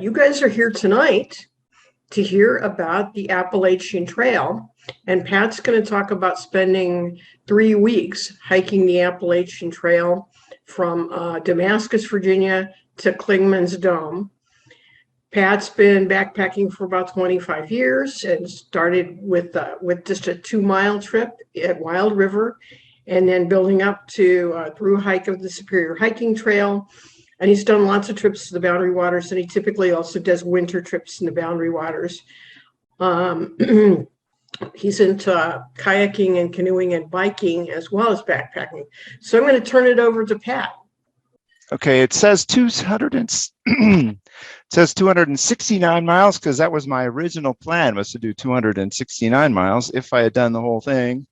You guys are here tonight to hear about the Appalachian Trail, and Pat's going to talk about spending 3 weeks hiking the Appalachian Trail from Damascus, Virginia to Clingman's Dome. Pat's been backpacking for about 25 years and started with just a 2-mile trip at Wild River, and then building up to a through hike of the Superior Hiking Trail. And he's done lots of trips to the Boundary Waters, and he typically also does winter trips in the Boundary Waters. He's into kayaking and canoeing and biking as well as backpacking. So I'm going to turn it over to Pat. Okay, it says 269 miles because that was my original plan, was to do 269 miles if I had done the whole thing.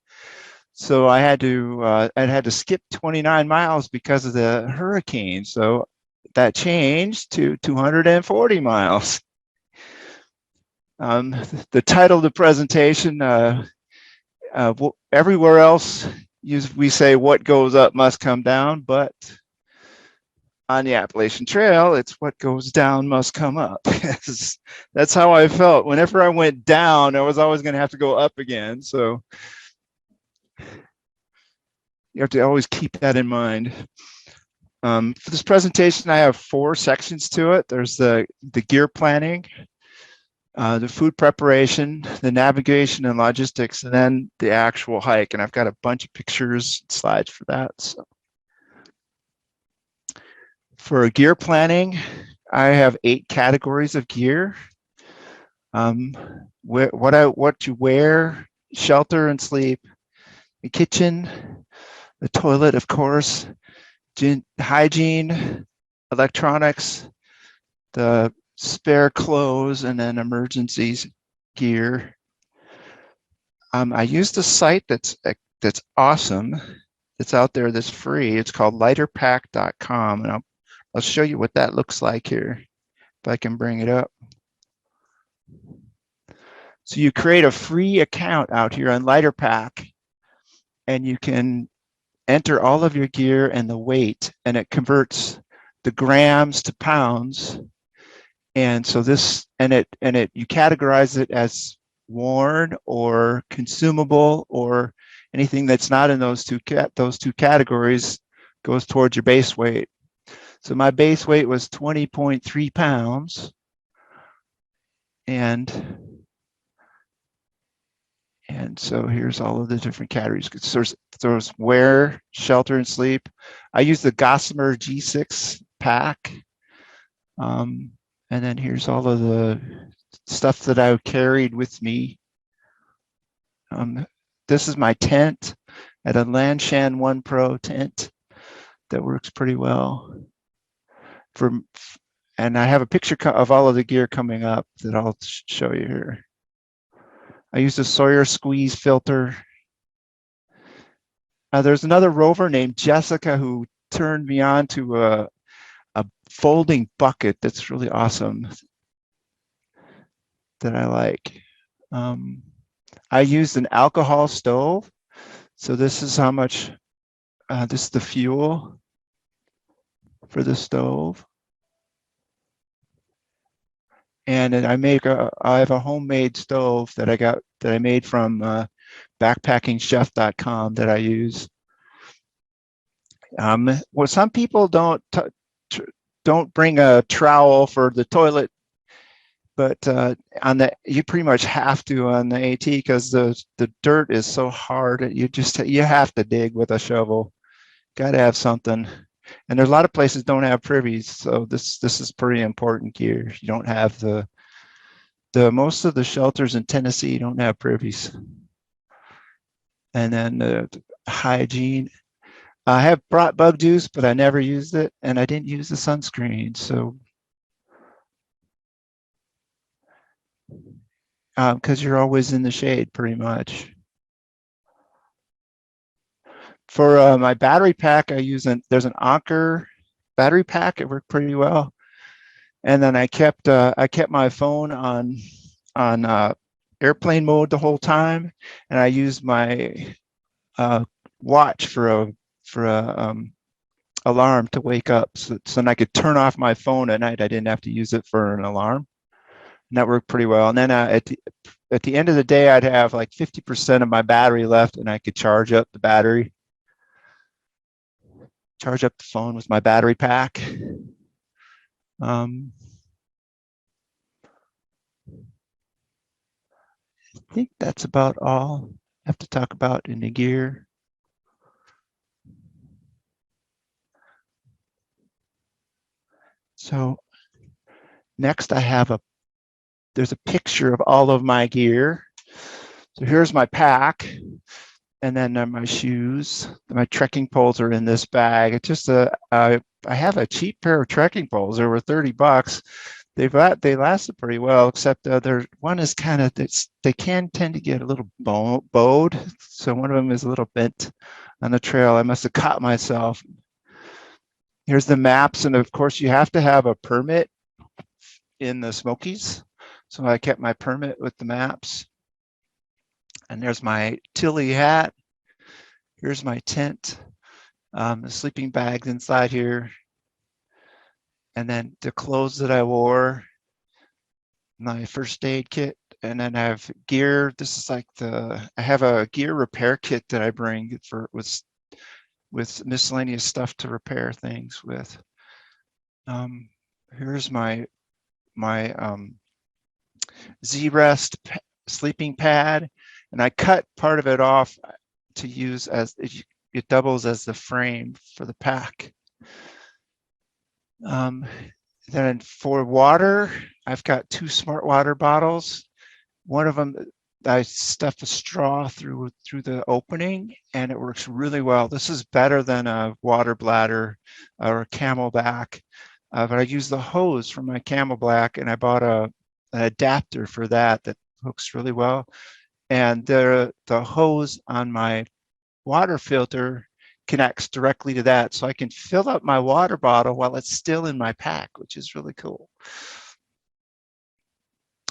So I had to skip 29 miles because of the hurricane. So that changed to 240 miles. The title of the presentation, everywhere else we say what goes up must come down, but on the Appalachian Trail, it's what goes down must come up. That's how I felt. Whenever I went down, I was always going to have to go up again. So you have to always keep that in mind. For this presentation, I have 4 sections to it. There's the gear planning, the food preparation, the navigation and logistics, and then the actual hike. And I've got a bunch of pictures and slides for that. So for gear planning, I have 8 categories of gear. What to wear, shelter and sleep, the kitchen, the toilet, of course, hygiene, electronics, the spare clothes, and then emergencies gear. I used a site that's awesome. It's out there that's free. It's called lighterpack.com, and I'll show you what that looks like here, if I can bring it up. So you create a free account out here on LighterPack, and you can enter all of your gear and the weight, and it converts the grams to pounds. And so you categorize it as worn or consumable, or anything that's not in those two categories goes towards your base weight. So my base weight was 20.3 pounds. And so here's all of the different categories. There's wear, shelter, and sleep. I use the Gossamer G6 pack. And then here's all of the stuff that I carried with me. This is my tent at a Lanshan 1 Pro tent that works pretty well. And I have a picture of all of the gear coming up that I'll show you here. I used a Sawyer squeeze filter. There's another rover named Jessica who turned me on to a folding bucket that's really awesome that I like. I used an alcohol stove. So this is how much, this is the fuel for the stove. And I have a homemade stove that I made from backpackingchef.com that I use. Well, some people don't bring a trowel for the toilet, but you pretty much have to on the AT because the dirt is so hard. You have to dig with a shovel. Got to have something. And there's a lot of places don't have privies, so this is pretty important gear. You don't have the most of the shelters in Tennessee don't have privies. And then the hygiene. I have brought bug juice, but I never used it, and I didn't use the sunscreen. So because you're always in the shade pretty much. For my battery pack, there's an Anker battery pack. It worked pretty well. And then I kept my phone on airplane mode the whole time, and I used my watch for a alarm to wake up, so then I could turn off my phone at night. I didn't have to use it for an alarm, and that worked pretty well. And then at the end of the day, I'd have like 50% of my battery left, and I could charge up the battery, charge up the phone with my battery pack. I think that's about all I have to talk about in the gear. So next I have there's a picture of all of my gear. So here's my pack, and then my shoes. My trekking poles are in this bag. It's just I have a cheap pair of trekking poles. They were $30. They lasted pretty well, except one is kind of, they can tend to get a little bowed. So one of them is a little bent on the trail. I must have caught myself. Here's the maps, and of course you have to have a permit in the Smokies. So I kept my permit with the maps. And there's my Tilly hat. Here's my tent, the sleeping bags inside here. And then the clothes that I wore, my first aid kit, and then I have gear. This is like I have a gear repair kit that I bring with miscellaneous stuff to repair things with. Here's my Z-Rest sleeping pad, and I cut part of it off to use as it doubles as the frame for the pack. Then for water, I've got 2 smart water bottles. One of them, I stuff a straw through the opening, and it works really well. This is better than a water bladder or a Camelback, but I use the hose from my Camelback, and I bought an adapter for that hooks really well. And the hose on my water filter connects directly to that, so I can fill up my water bottle while it's still in my pack, which is really cool.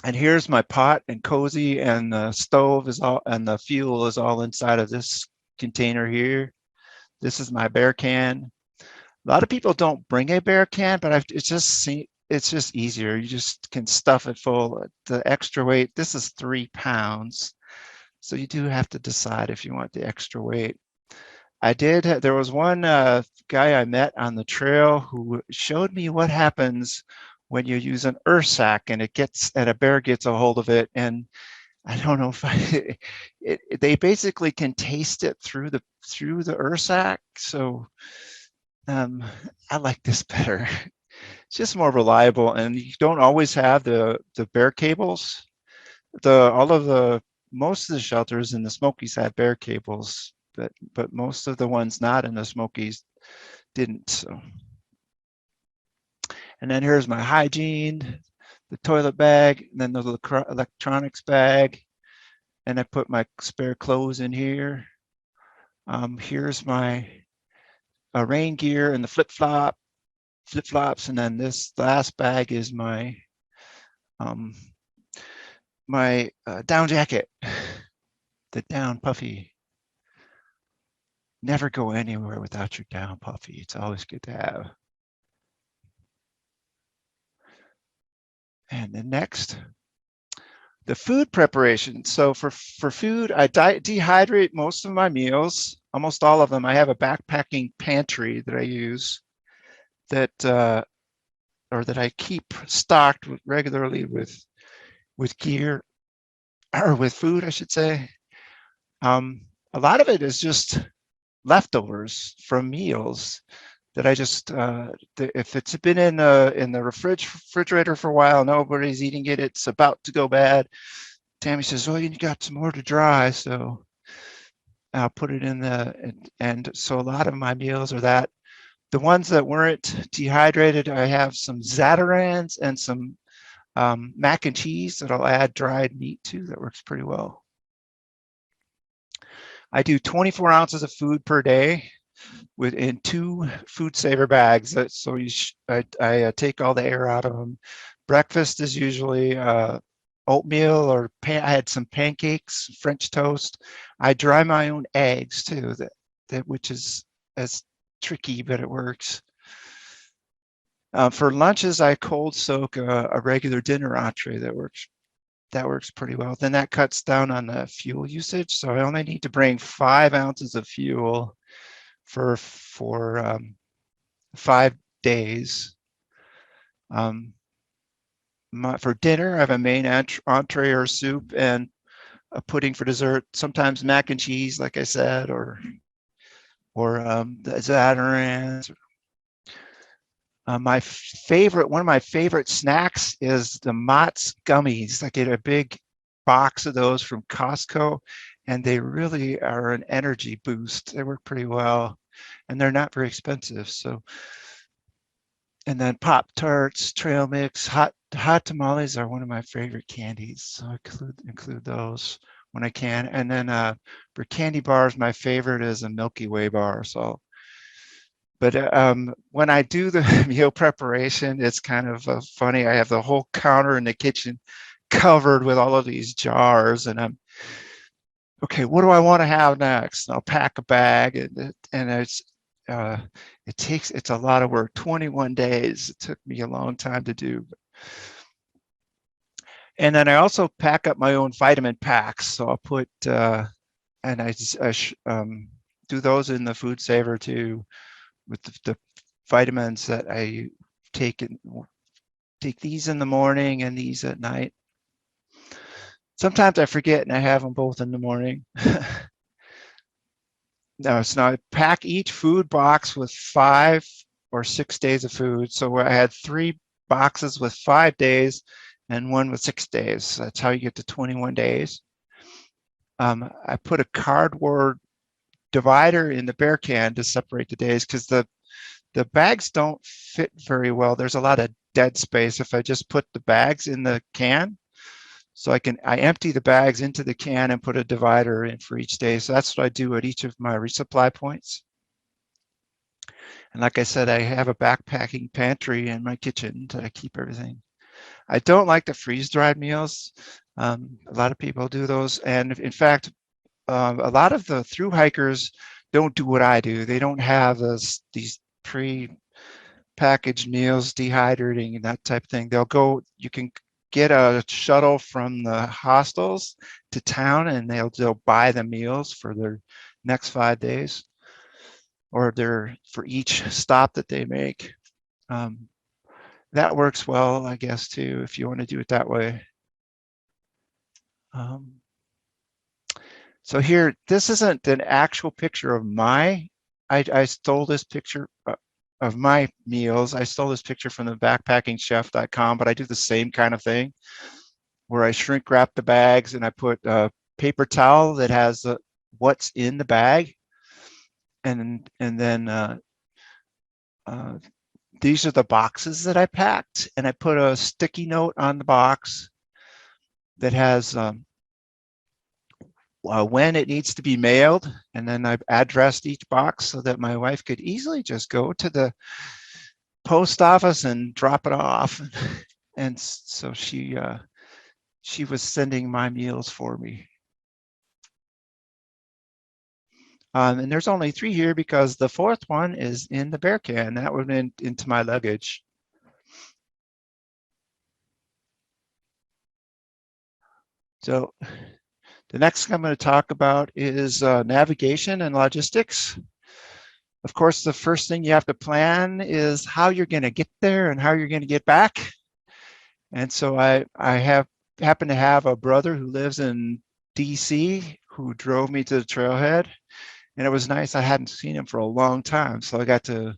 And here's my pot and cozy, and the stove and the fuel is all inside of this container here. This is my bear can. A lot of people don't bring a bear can, but it's just easier. You just can stuff it full. The extra weight, this is 3 pounds. So you do have to decide if you want the extra weight. There was one guy I met on the trail who showed me what happens when you use an earth sack and a bear gets a hold of it. And I don't know if they basically can taste it through the earth sack. So I like this better. It's just more reliable, and you don't always have the bear cables. Most of the shelters in the Smokies had bear cables, but most of the ones not in the Smokies didn't. So. And then here's my hygiene, the toilet bag, and then the electronics bag, and I put my spare clothes in here. Here's my rain gear and the flip-flops, and then this last bag is my down jacket, the down puffy. Never go anywhere without your down puffy. It's always good to have. And then next, the food preparation. So for food, I dehydrate most of my meals, almost all of them. I have a backpacking pantry that I use that I keep stocked regularly with gear, or with food, I should say. A lot of it is just leftovers from meals that I just if it's been in the refrigerator for a while, nobody's eating it, it's about to go bad. Tammy says, "Oh, you got some more to dry," so I'll put it in and so a lot of my meals are that. The ones that weren't dehydrated, I have some Zatarans and some mac and cheese that I'll add dried meat to. That works pretty well. I do 24 ounces of food per day in 2 food saver bags. So I take all the air out of them. Breakfast is usually oatmeal, or I had some pancakes, French toast. I dry my own eggs too, which is as tricky, but it works. For lunches, I cold soak a regular dinner entree that works pretty well. Then that cuts down on the fuel usage. So I only need to bring 5 ounces of fuel for 5 days. For dinner, I have a main entree or soup and a pudding for dessert. Sometimes mac and cheese, like I said, or the Zatarans. One of my favorite snacks is the Mott's gummies. I get a big box of those from Costco, and they really are an energy boost. They work pretty well, and they're not very expensive. So, and then Pop-Tarts, trail mix, hot tamales are one of my favorite candies. So I include those when I can. And then for candy bars, my favorite is a Milky Way bar. So. But when I do the meal preparation, it's kind of funny. I have the whole counter in the kitchen covered with all of these jars, and I'm okay. What do I want to have next? And I'll pack a bag, and it's a lot of work. 21 days. It took me a long time to do. And then I also pack up my own vitamin packs. So I'll put and I do those in the food saver too, with the vitamins that I take these in the morning and these at night. Sometimes I forget and I have them both in the morning. Now I pack each food box with 5 or 6 days of food. So I had 3 boxes with 5 days and 1 with 6 days. That's how you get to 21 days. I put a cardboard divider in the bear can to separate the days because the bags don't fit very well. There's a lot of dead space if I just put the bags in the can. So I empty the bags into the can and put a divider in for each day. So that's what I do at each of my resupply points. And like I said, I have a backpacking pantry in my kitchen that I keep everything. I don't like the freeze-dried meals. A lot of people do those. And in fact, a lot of the thru hikers don't do what I do. They don't have these pre-packaged meals, dehydrating and that type of thing. You can get a shuttle from the hostels to town and they'll buy the meals for their next 5 days or for each stop that they make. That works well, I guess, too, if you want to do it that way. So here, this isn't an actual picture of I stole this picture of my meals. I stole this picture from the backpackingchef.com, but I do the same kind of thing where I shrink wrap the bags and I put a paper towel that has what's in the bag. And then these are the boxes that I packed, and I put a sticky note on the box that has when it needs to be mailed, and then I've addressed each box so that my wife could easily just go to the post office and drop it off. And so she was sending my meals for me. And there's only 3 here because the 4th one is in the bear can. That went into my luggage. So the next thing I'm going to talk about is navigation and logistics. Of course, the first thing you have to plan is how you're going to get there and how you're going to get back. And so I happen to have a brother who lives in DC who drove me to the trailhead. And it was nice. I hadn't seen him for a long time. So I got to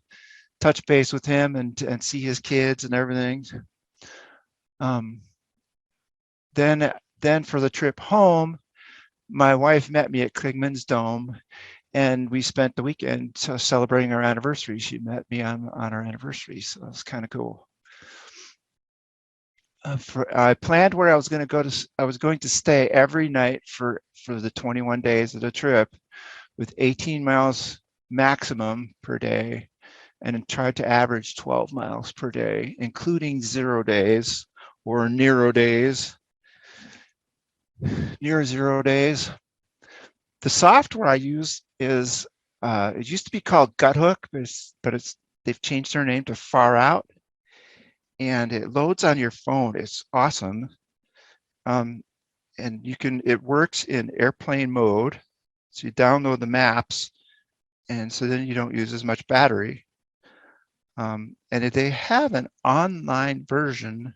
touch base with him and see his kids and everything. Then for the trip home, my wife met me at Clingman's Dome, and we spent the weekend celebrating our anniversary. She met me on our anniversary, so it was kind of cool. I planned where I was going to go to. I was going to stay every night for the 21 days of the trip, with 18 miles maximum per day, and tried to average 12 miles per day, including 0 days or near 0 days. The software I use is it used to be called Gut Hook, but they've changed their name to Far Out, and it loads on your phone. It's awesome. And it works in airplane mode. So you download the maps, and so then you don't use as much battery. And they have an online version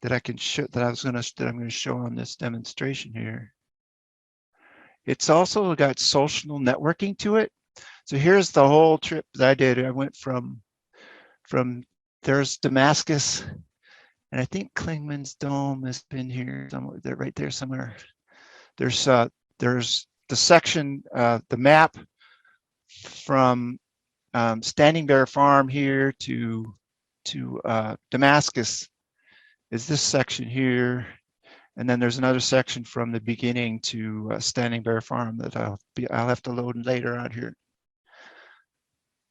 that I can show, that I'm going to show on this demonstration here. It's also got social networking to it. So here's the whole trip that I did. I went from there's Damascus, and I think Clingman's Dome has been here somewhere. They're right there somewhere. There's the section, the map from Standing Bear Farm here to Damascus is this section here, and then there's another section from the beginning to Standing Bear Farm that I'll have to load later on here.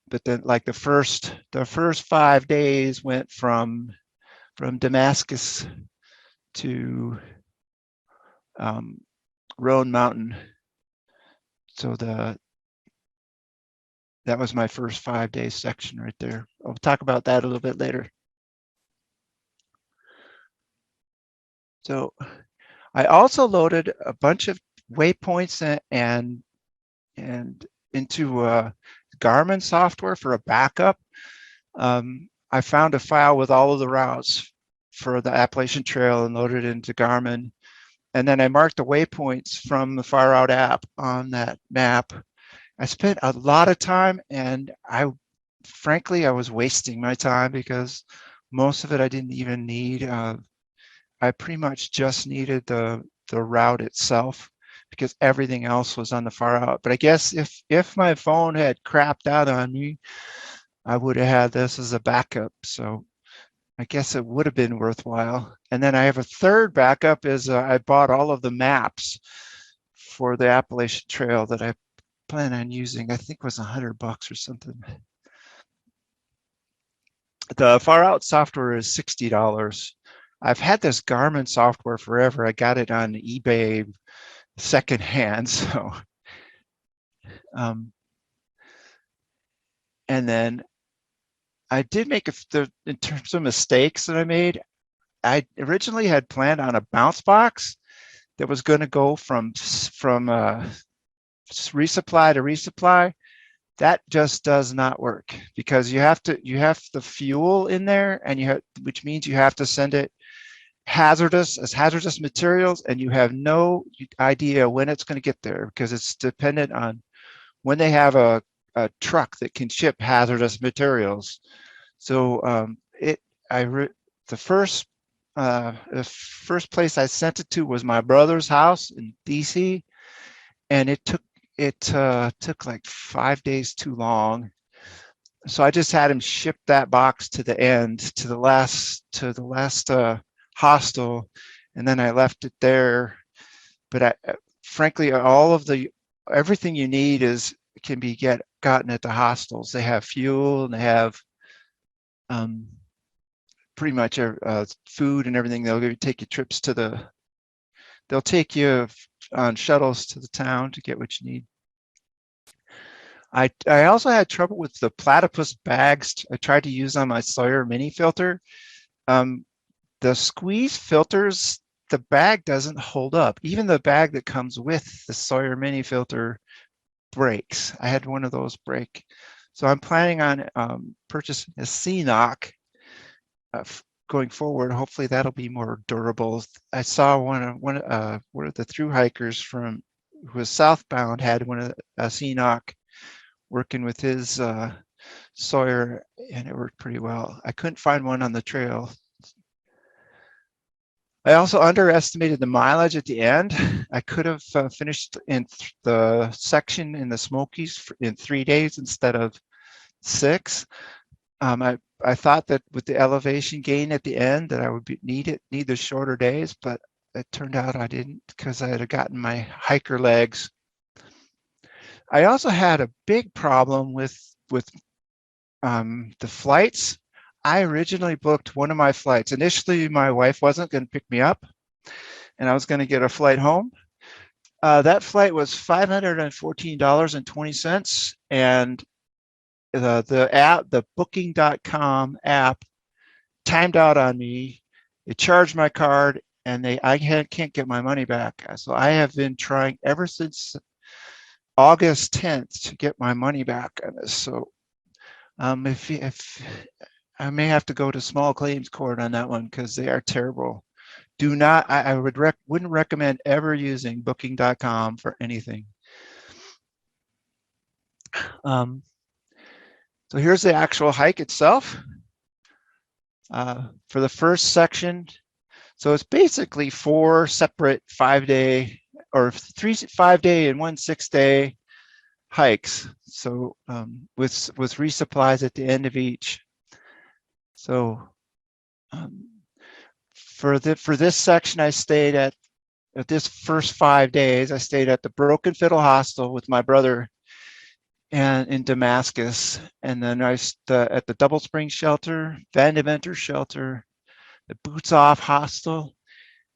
But then, like the first 5 days went from Damascus to Roan Mountain. So that was my first 5-day section right there. I'll talk about that a little bit later. So I also loaded a bunch of waypoints and into Garmin software for a backup. I found a file with all of the routes for the Appalachian Trail and loaded it into Garmin. And then I marked the waypoints from the Far Out app on that map. I spent a lot of time, and frankly, I was wasting my time because most of it I didn't even need. I pretty much just needed the route itself because everything else was on the Far Out. But I guess if my phone had crapped out on me, I would have had this as a backup. So I guess it would have been worthwhile. And then I have a third backup is I bought all of the maps for the Appalachian Trail that I plan on using. I think it was $100 or something. The Far Out software is $60. I've had this Garmin software forever. I got it on eBay secondhand. So, and then I did make in terms of mistakes that I made. I originally had planned on a bounce box that was going to go from resupply to resupply. That just does not work because you have the fuel in there, and which means you have to send it hazardous materials, and you have no idea when it's going to get there because it's dependent on when they have a truck that can ship hazardous materials. So the first place I sent it to was my brother's house in DC, and it took like 5 days too long. So I just had him ship that box to the end, to the last hostel, and then I left it there. But frankly, everything you need can be gotten at the hostels. They have fuel, and they have pretty much food and everything. They'll take you trips they'll take you on shuttles to the town to get what you need. I also had trouble with the platypus bags I tried to use on my Sawyer mini filter. The squeeze filters, the bag doesn't hold up. Even the bag that comes with the Sawyer mini filter breaks. I had one of those break. So I'm planning on purchasing a C-Knock going forward. Hopefully that'll be more durable. I saw one of the thru hikers who was southbound had a C-Knock working with his Sawyer, and it worked pretty well. I couldn't find one on the trail. I also underestimated the mileage at the end. I could have finished in the section in the Smokies in 3 days instead of 6. I thought that with the elevation gain at the end that I would need the shorter days, but it turned out I didn't because I had gotten my hiker legs. I also had a big problem with the flights. I originally booked one of my flights. Initially, my wife wasn't going to pick me up, and I was going to get a flight home. That flight was $514.20, and the app, the Booking.com app, timed out on me. It charged my card, and I can't get my money back. So I have been trying ever since August 10th to get my money back on this. So if I may have to go to small claims court on that one because they are terrible. Do not, I wouldn't recommend ever using Booking.com for anything. So here's the actual hike itself. For the first section, so it's basically 4 separate 5-day or 3 5-day and 1 6-day hikes. So with resupplies at the end of each. So for this section, I stayed at this first 5 days. I stayed at the Broken Fiddle Hostel with my brother, and in Damascus, and then I at the Double Spring Shelter, Van Deventer Shelter, the Boots Off Hostel,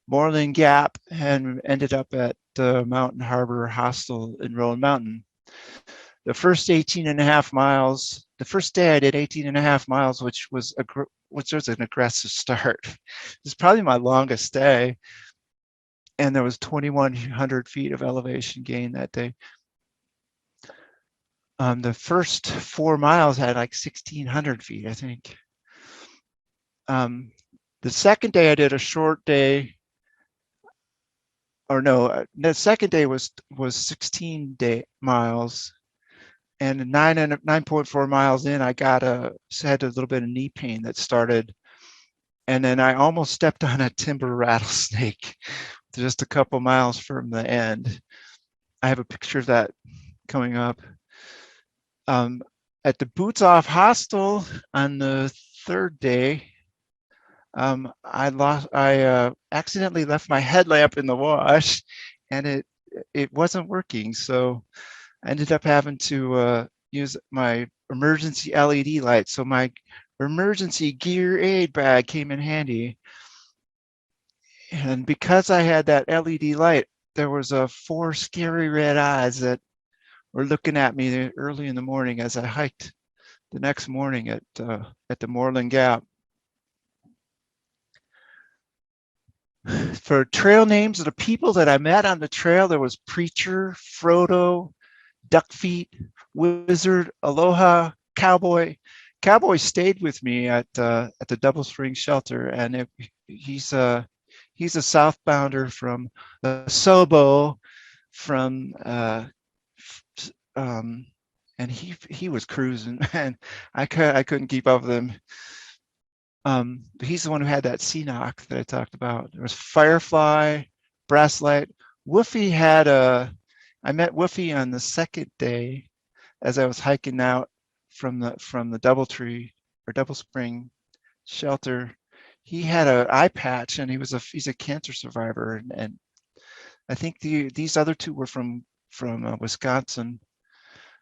Moreland Gap, and ended up at the Mountain Harbor Hostel in Rowan Mountain. The first 18.5 miles, the first day I did 18.5 miles, which was an aggressive start. It's probably my longest day, and there was 2,100 feet of elevation gain that day. The first 4 miles had like 1,600 feet, I think. The second day I did a short day, or no, the second day was 16 miles, and 9.4 miles in, I had a little bit of knee pain that started, and then I almost stepped on a timber rattlesnake just a couple miles from the end. I have a picture of that coming up. At the Boots Off Hostel on the third day, I accidentally left my headlamp in the wash, and it wasn't working. So I ended up having to use my emergency LED light. So my emergency gear aid bag came in handy. And because I had that LED light, there was 4 scary red eyes that were looking at me early in the morning as I hiked the next morning at the Moreland Gap. For trail names of the people that I met on the trail, there was Preacher, Frodo, Duckfeet, Wizard, Aloha, Cowboy. Cowboy stayed with me at the Double Spring Shelter, and he's a southbounder from Sobo, from and he was cruising, and I couldn't keep up with him. He's the one who had that sea knock that I talked about. There was Firefly, Brasslight. Woofy I met Woofy on the second day as I was hiking out from the Doubletree or Double Spring Shelter. He had an eye patch, and he's a cancer survivor, and I think these other 2 were from Wisconsin.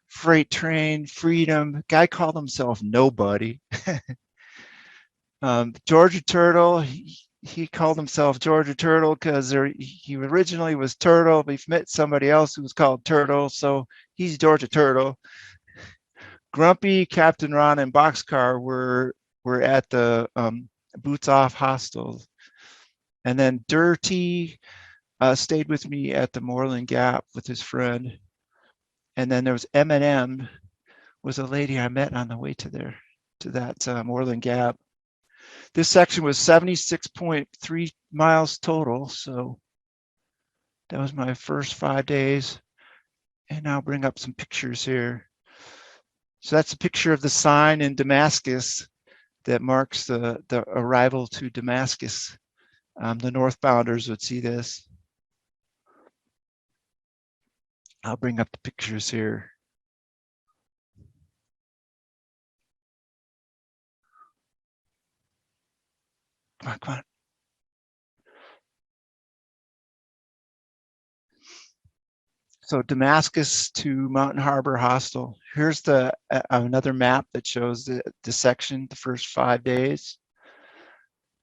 Freight Train, Freedom. Guy called himself Nobody. Georgia Turtle. He called himself Georgia Turtle because he originally was Turtle, but he met somebody else who was called Turtle, so he's Georgia Turtle. Grumpy, Captain Ron, and Boxcar were at the Boots Off Hostel, and then Dirty stayed with me at the Moreland Gap with his friend. And then there was M&M, was a lady I met on the way to that Moreland Gap. This section was 76.3 miles total. So that was my first 5 days. And I'll bring up some pictures here. So that's a picture of the sign in Damascus that marks the arrival to Damascus. The northbounders would see this. I'll bring up the pictures here. Come on. So Damascus to Mountain Harbor Hostel. Here's another map that shows the section, the first 5 days.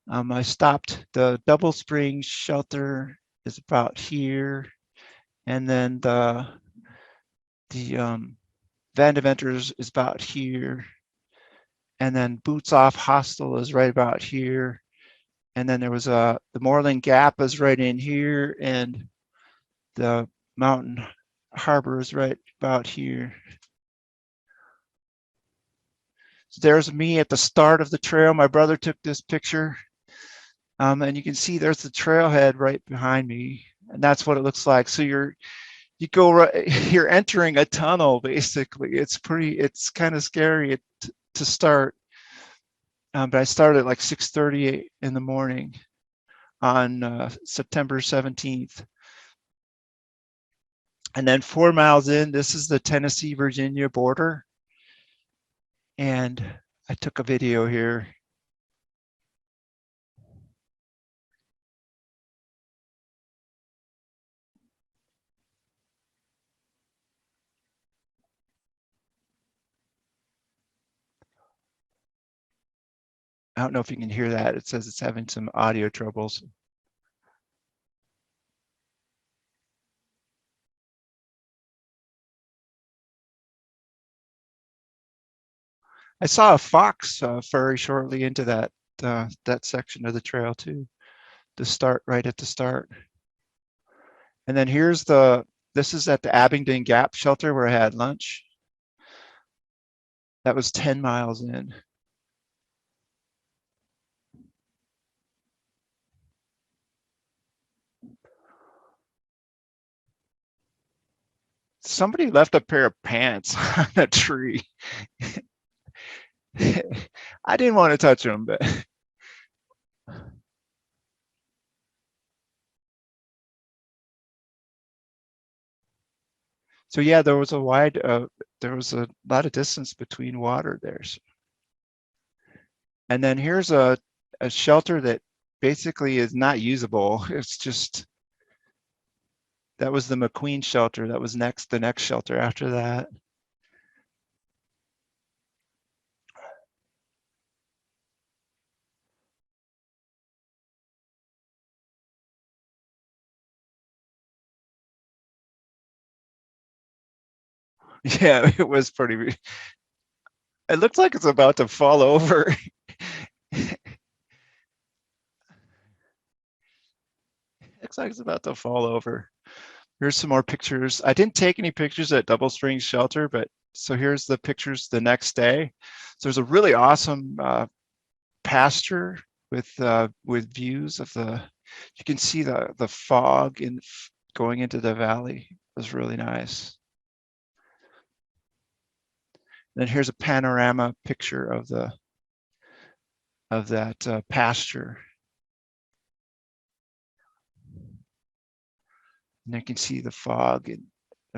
I stopped, the Double Spring Shelter is about here, And then the Van Deventers is about here. And then Boots Off Hostel is right about here. And then there was the Moreland Gap is right in here, and the Mountain Harbor is right about here. So there's me at the start of the trail. My brother took this picture. And you can see there's the trailhead right behind me. And that's what it looks like. So you're entering a tunnel, basically. It's kind of scary to start. But I started at like 6:30 in the morning on September 17th. And then 4 miles in, this is the Tennessee-Virginia border. And I took a video here. I don't know if you can hear that. It says it's having some audio troubles. I saw a fox very shortly into that section of the trail too, to start right at the start. And then this is at the Abingdon Gap shelter where I had lunch. That was 10 miles in. Somebody left a pair of pants on a tree. I didn't want to touch them, but so yeah, there was a lot of distance between water there. And then here's a shelter that basically is not usable. It's just, that was the McQueen shelter. That was the next shelter after that. Yeah, it was pretty. It looks like it's about to fall over. Looks like it's about to fall over. Here's some more pictures. I didn't take any pictures at Double Springs Shelter, but so here's the pictures the next day. So there's a really awesome pasture with views of you can see the fog going into the valley. It was really nice. Then here's a panorama picture of that pasture. And you can see the fog and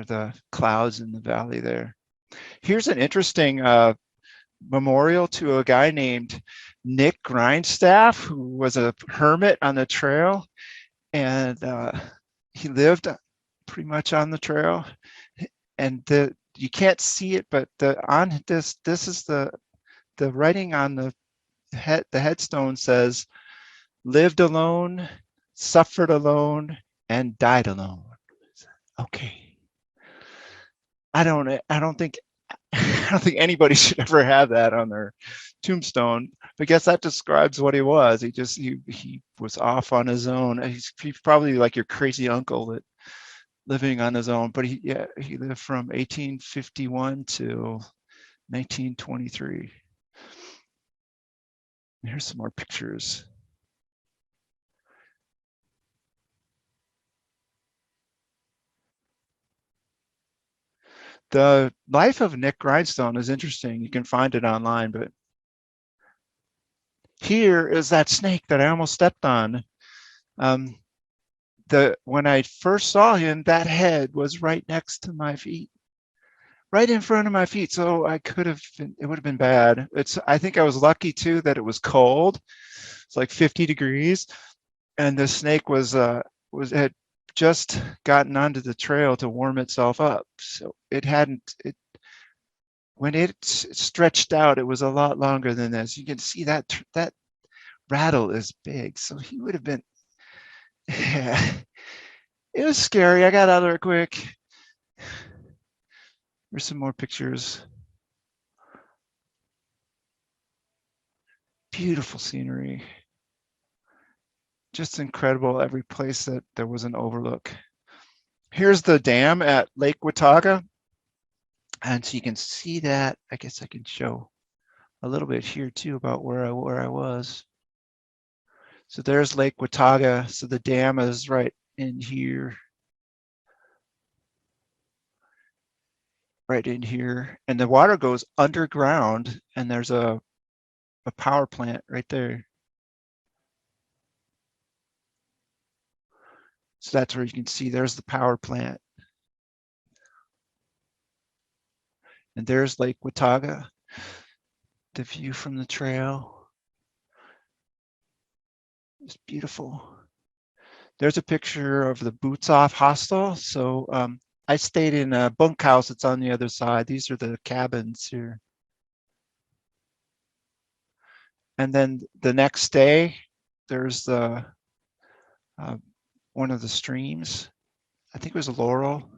the clouds in the valley there. Here's an interesting memorial to a guy named Nick Grindstaff, who was a hermit on the trail, and he lived pretty much on the trail. And you can't see it, but this is the writing on the headstone says, "Lived alone, suffered alone, and died alone." Okay. I don't think anybody should ever have that on their tombstone. I guess that describes what he was. He was off on his own. He's probably like your crazy uncle that living on his own, but he lived from 1851 to 1923. Here's some more pictures. The life of Nick Grindstone is interesting. You can find it online, but here is that snake that I almost stepped on. When I first saw him, that head was right next to my feet, right in front of my feet. So it would have been bad. I think I was lucky too that it was cold. It's like 50 degrees, and the snake had just gotten onto the trail to warm itself up. So when it stretched out, it was a lot longer than this. You can see that rattle is big. So he would have been, yeah. It was scary. I got out of there quick. There's some more pictures. Beautiful scenery. Just incredible every place that there was an overlook. Here's the dam at Lake Watauga. And so you can see that. I guess I can show a little bit here too about where I was. So there's Lake Watauga. So the dam is right in here. Right in here. And the water goes underground, and there's a power plant right there. So that's where you can see there's the power plant. And there's Lake Watauga, the view from the trail. It's beautiful. There's a picture of the Boots Off hostel. So I stayed in a bunkhouse that's on the other side. These are the cabins here. And then the next day, there's the one of the streams. I think it was a Laurel.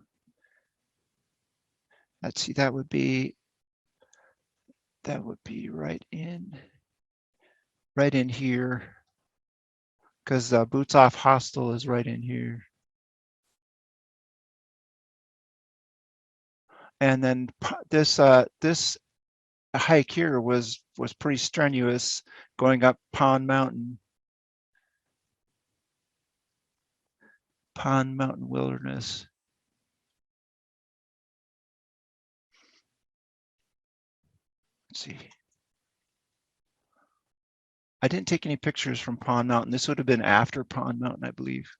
Let's see, that would be right in here, because Boots Off Hostel is right in here. And then this hike here was pretty strenuous, going up Pond Mountain Wilderness. Let's see. I didn't take any pictures from Pond Mountain. This would have been after Pond Mountain, I believe.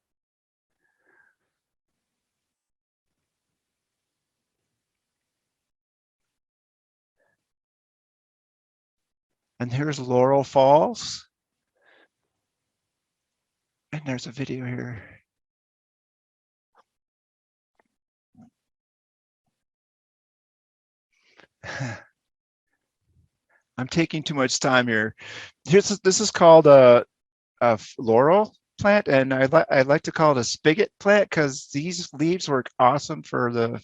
And here's Laurel Falls. And there's a video here. I'm taking too much time here. This is called a laurel plant, and I like to call it a spigot plant because these leaves work awesome for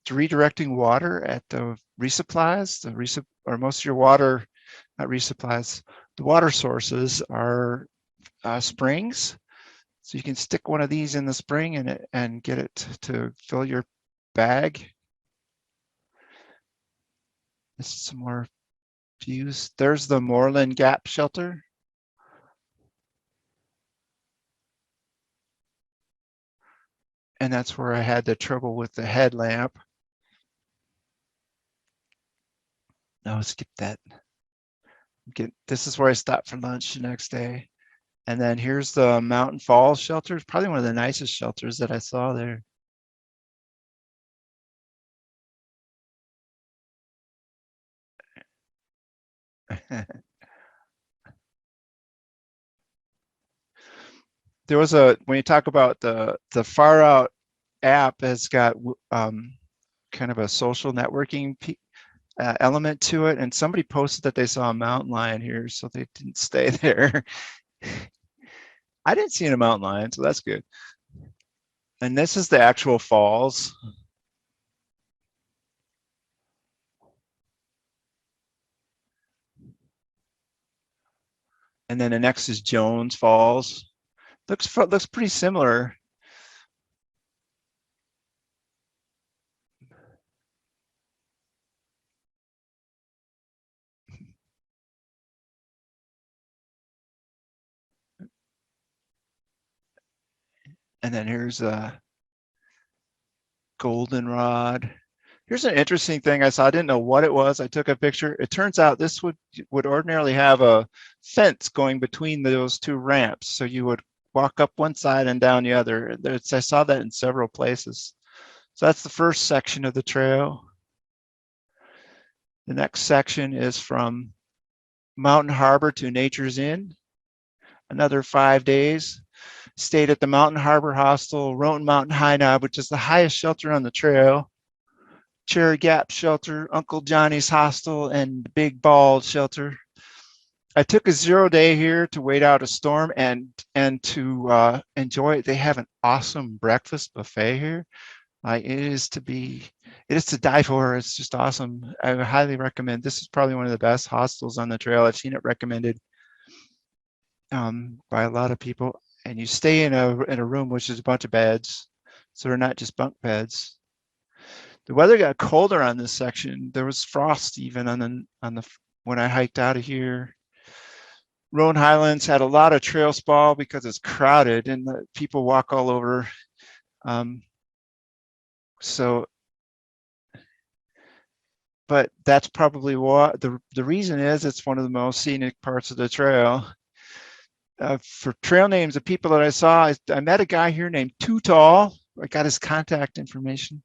redirecting water at the resupplies. Or most of your water, not resupplies, the water sources are springs. So you can stick one of these in the spring and get it to fill your bag. This is some more views. There's the Moreland Gap Shelter. And that's where I had the trouble with the headlamp. No, skip that. This is where I stopped for lunch the next day. And then here's the Mountain Falls shelter. It's probably one of the nicest shelters that I saw there. There was when you talk about the Far Out app has got kind of a social networking element to it, and somebody posted that they saw a mountain lion here, so they didn't stay there. I didn't see a mountain lion, so that's good. And this is the actual falls. And then the next is Jones Falls. Looks pretty similar. And then here's a goldenrod. Here's an interesting thing I saw. I didn't know what it was. I took a picture. It turns out this would ordinarily have a fence going between those two ramps. So you would walk up one side and down the other. I saw that in several places. So that's the first section of the trail. The next section is from Mountain Harbor to Nature's Inn. Another 5 days. Stayed at the Mountain Harbor Hostel, Roan Mountain High Knob, which is the highest shelter on the trail. Cherry Gap Shelter, Uncle Johnny's Hostel, and Big Bald Shelter. I took a 0 day here to wait out a storm and to enjoy it. They have an awesome breakfast buffet here. Like it is to die for. It's just awesome. I highly recommend. This is probably one of the best hostels on the trail. I've seen it recommended by a lot of people. And you stay in a room which is a bunch of beds, so they're not just bunk beds. The weather got colder on this section. There was frost even on the when I hiked out of here. Roan Highlands had a lot of trail sprawl because it's crowded and the people walk all over. So, but that's probably what the reason is. It's one of the most scenic parts of the trail. For trail names of people that I saw, I met a guy here named Too Tall. I got his contact information.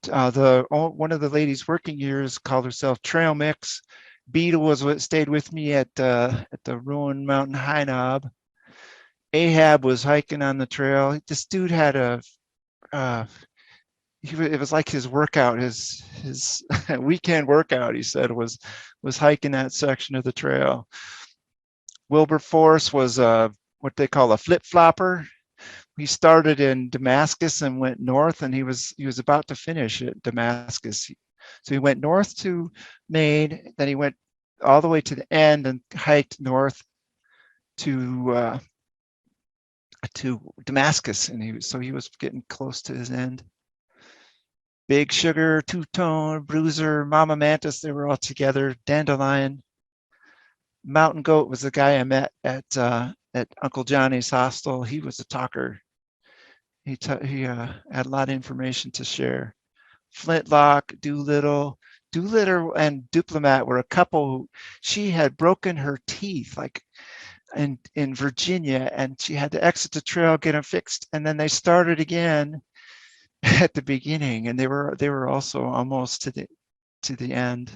One of the ladies working here is called herself Trail Mix. Beetle was what stayed with me at the Roan Mountain High Knob. Ahab was hiking on the trail. This dude had it was like his workout, his weekend workout. He said was hiking that section of the trail. Wilberforce was what they call a flip flopper. He started in Damascus and went north, and he was about to finish at Damascus. So he went north to Maine, then he went all the way to the end and hiked north to Damascus, and he was getting close to his end. Big Sugar, Two Tone, Bruiser, Mama Mantis, they were all together. Dandelion. Mountain Goat was the guy I met at Uncle Johnny's hostel. He was a talker. He had a lot of information to share. Flintlock, Doolittle and Diplomat were a couple. She had broken her teeth like in Virginia, and she had to exit the trail, get them fixed, and then they started again at the beginning, and they were also almost to the end.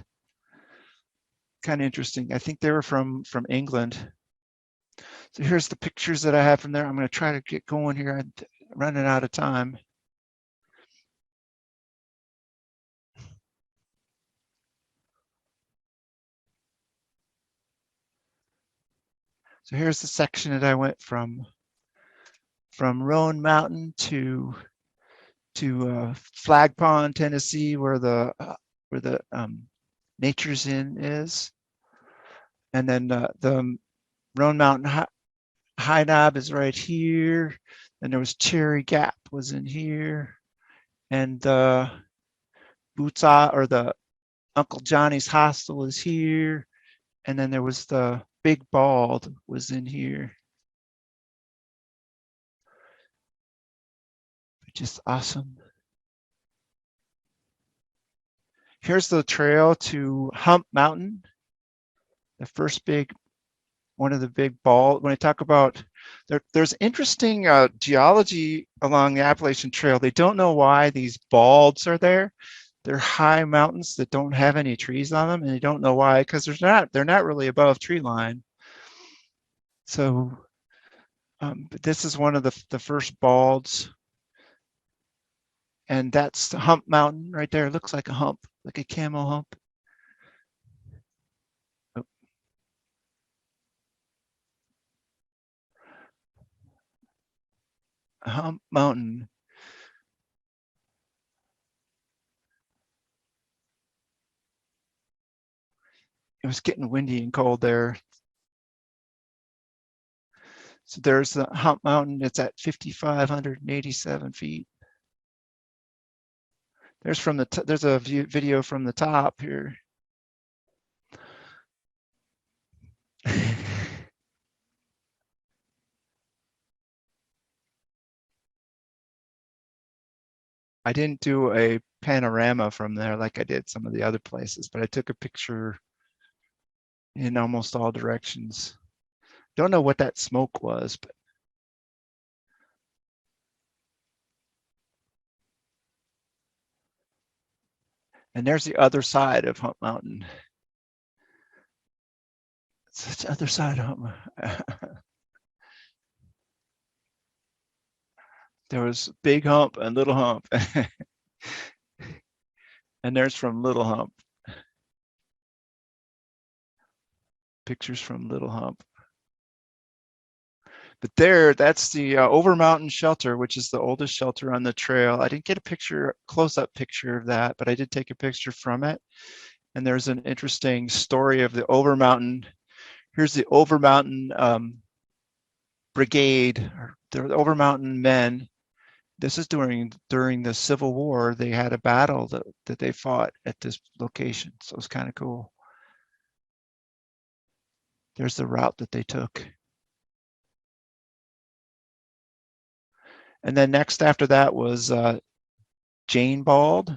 Kind of interesting. I think they were from England. So here's the pictures that I have from there. I'm going to try to get going here. I'm running out of time. So here's the section that I went from Roan Mountain to Flag Pond, Tennessee, where the Nature's Inn is, and then the Roan Mountain High Knob is right here. And there was Cherry Gap was in here, and the or the Uncle Johnny's hostel is here, and then there was the Big Bald was in here. Just awesome. Here's the trail to Hump Mountain, the first one of the big bald. When I talk about there's interesting geology along the Appalachian Trail. They don't know why these balds are there. They're high mountains that don't have any trees on them, and they don't know why, because they're not really above tree line. So, but this is one of the first balds, and that's the Hump Mountain right there. It looks like a hump, like a camel hump. Oh. Hump Mountain. It was getting windy and cold there. So there's the Hump Mountain. It's at 5,587 feet. There's a video from the top here. I didn't do a panorama from there like I did some of the other places, but I took a picture in almost all directions. Don't know what that smoke was, but and there's the other side of Hump Mountain. It's the other side of Hump Mountain. There was Big Hump and Little Hump. And there's from Little Hump. pictures from Little Hump. But that's the Over Mountain Shelter, which is the oldest shelter on the trail. I didn't get a close-up picture of that, but I did take a picture from it. And there's an interesting story of the Over Mountain. Here's the Over Mountain Brigade, or the Over Mountain men. This is during the Civil War. They had a battle that they fought at this location. So it's kind of cool. There's the route that they took. And then next after that was Jane Bald.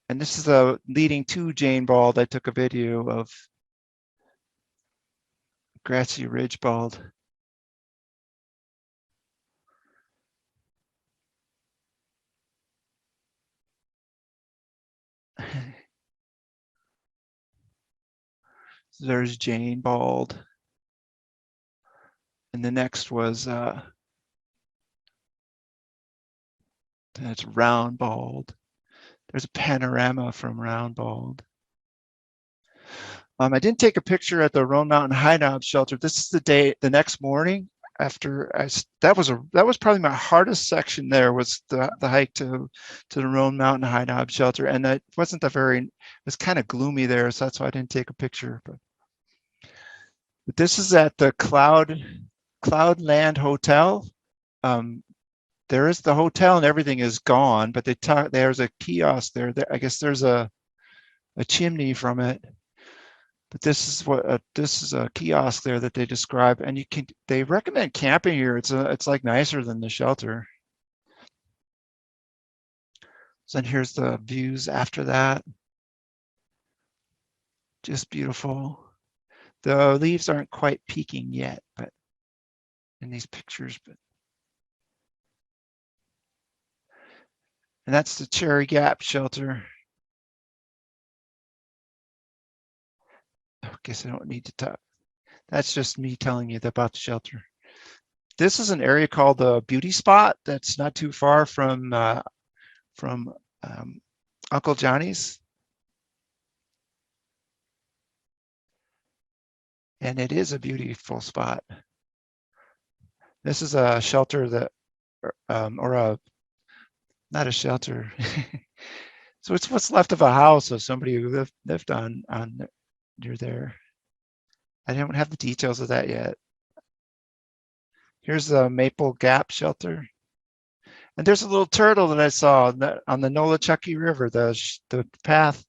And this is leading to Jane Bald. I took a video of Grassy Ridge Bald. So there's Jane Bald. And the next was that's Round Bald. There's a panorama from Round Bald. I didn't take a picture at the Roan Mountain High Knob shelter. This is the next morning after that was probably my hardest section. There was the hike to the Roan Mountain High Knob shelter, and it wasn't it was kind of gloomy there, so that's why I didn't take a picture. But this is at the Cloudland Hotel. There is the hotel and everything is gone, but there's a kiosk there. I guess there's a chimney from it. But this is a kiosk there that they describe, and they recommend camping here. It's like nicer than the shelter. So then here's the views after that. Just beautiful. The leaves aren't quite peaking yet, but in these pictures, and that's the Cherry Gap shelter. I guess I don't need to talk. That's just me telling you about the shelter. This is an area called the Beauty Spot that's not too far from Uncle Johnny's. And it is a beautiful spot. This is a shelter that, not a shelter. So it's what's left of a house of somebody who lived on near there. I don't have the details of that yet. Here's the Maple Gap shelter. And there's a little turtle that I saw on the Nolichucky River, the path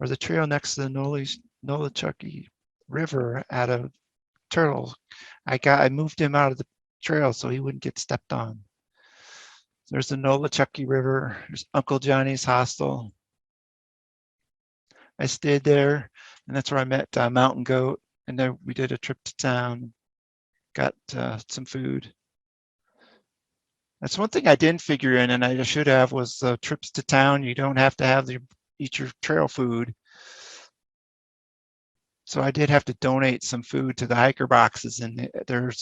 or the trail next to the Nolichucky River had a turtle. I moved him out of the trail so he wouldn't get stepped on. There's the Nolichucky River. There's Uncle Johnny's hostel. I stayed there, and that's where I met Mountain Goat. And then we did a trip to town, got some food. That's one thing I didn't figure in, and I should have, was trips to town. You don't have to eat your trail food. So I did have to donate some food to the hiker boxes, and there's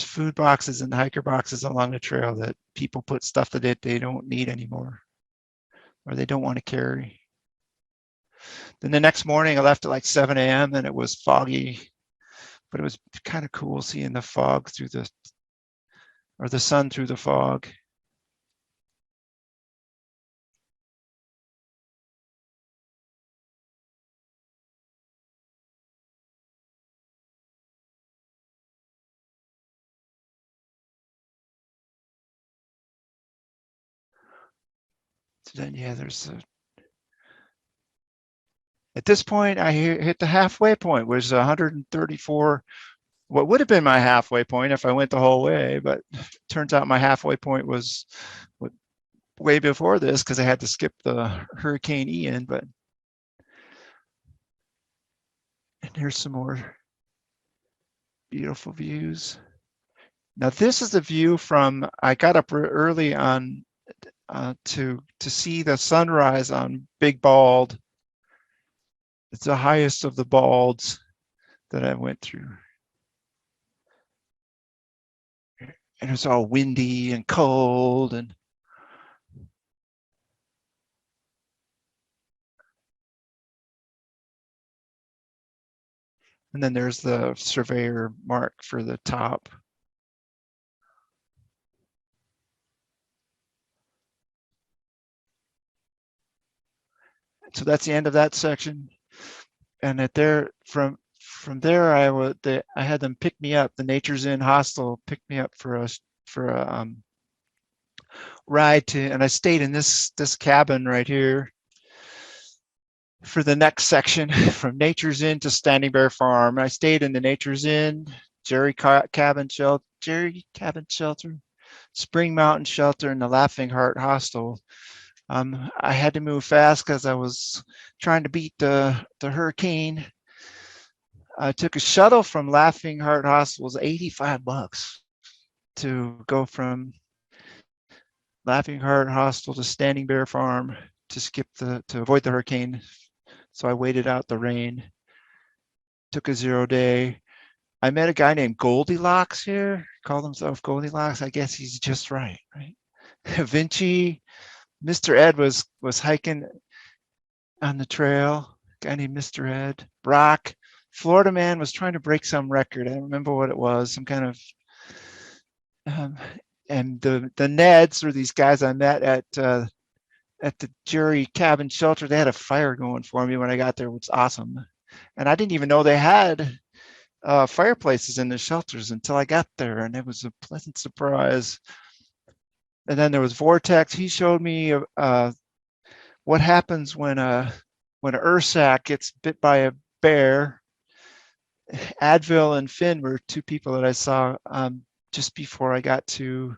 food boxes and hiker boxes along the trail that people put stuff that they don't need anymore or they don't want to carry. Then the next morning I left at like 7 a.m. and it was foggy, but it was kind of cool seeing the fog or the sun through the fog. So then, yeah, at this point, I hit the halfway point, which is 134, what would have been my halfway point if I went the whole way, but turns out my halfway point was way before this because I had to skip the Hurricane Ian. And here's some more beautiful views. Now this is the view from, I got up early on to see the sunrise on Big Bald. It's the highest of the balds that I went through. And it's all windy and cold, and And then there's the surveyor mark for the top. So that's the end of that section. And from there, I had them pick me up. The Nature's Inn hostel picked me up for a ride to, and I stayed in this cabin right here for the next section from Nature's Inn to Standing Bear Farm. I stayed in the Nature's Inn, Jerry Cabin Shelter, Spring Mountain Shelter, and the Laughing Heart Hostel. I had to move fast because I was trying to beat the hurricane. I took a shuttle from Laughing Heart Hostel. It was $85 to go from Laughing Heart Hostel to Standing Bear Farm to avoid the hurricane. So I waited out the rain. Took a 0 day. I met a guy named Goldilocks here. Called himself Goldilocks. I guess he's just right? Vinci. Mr. Ed was hiking on the trail. A guy named Mr. Ed. Brock. Florida man was trying to break some record. I don't remember what it was. Some kind of and the Neds were these guys I met at the Jerry Cabin Shelter. They had a fire going for me when I got there, which was awesome. And I didn't even know they had fireplaces in the shelters until I got there, and it was a pleasant surprise. And then there was Vortex. He showed me what happens when an ursac gets bit by a bear. Advil and Finn were two people that I saw just before I got to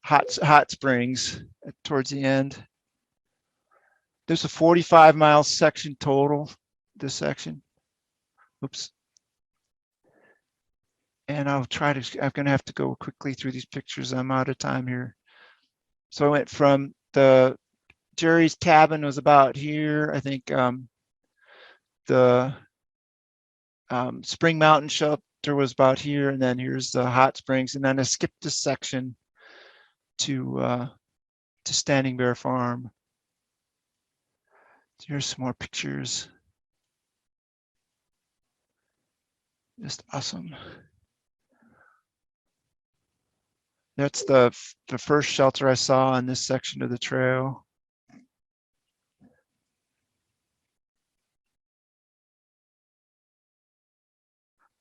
Hot Springs towards the end. There's a 45-mile section total, this section. Oops. And I'm going to have to go quickly through these pictures. I'm out of time here. So I went from Jerry's cabin was about here. I think the Spring Mountain Shelter was about here, and then here's the Hot Springs, and then I skipped this section to Standing Bear Farm. So here's some more pictures. Just awesome. That's the first shelter I saw in this section of the trail.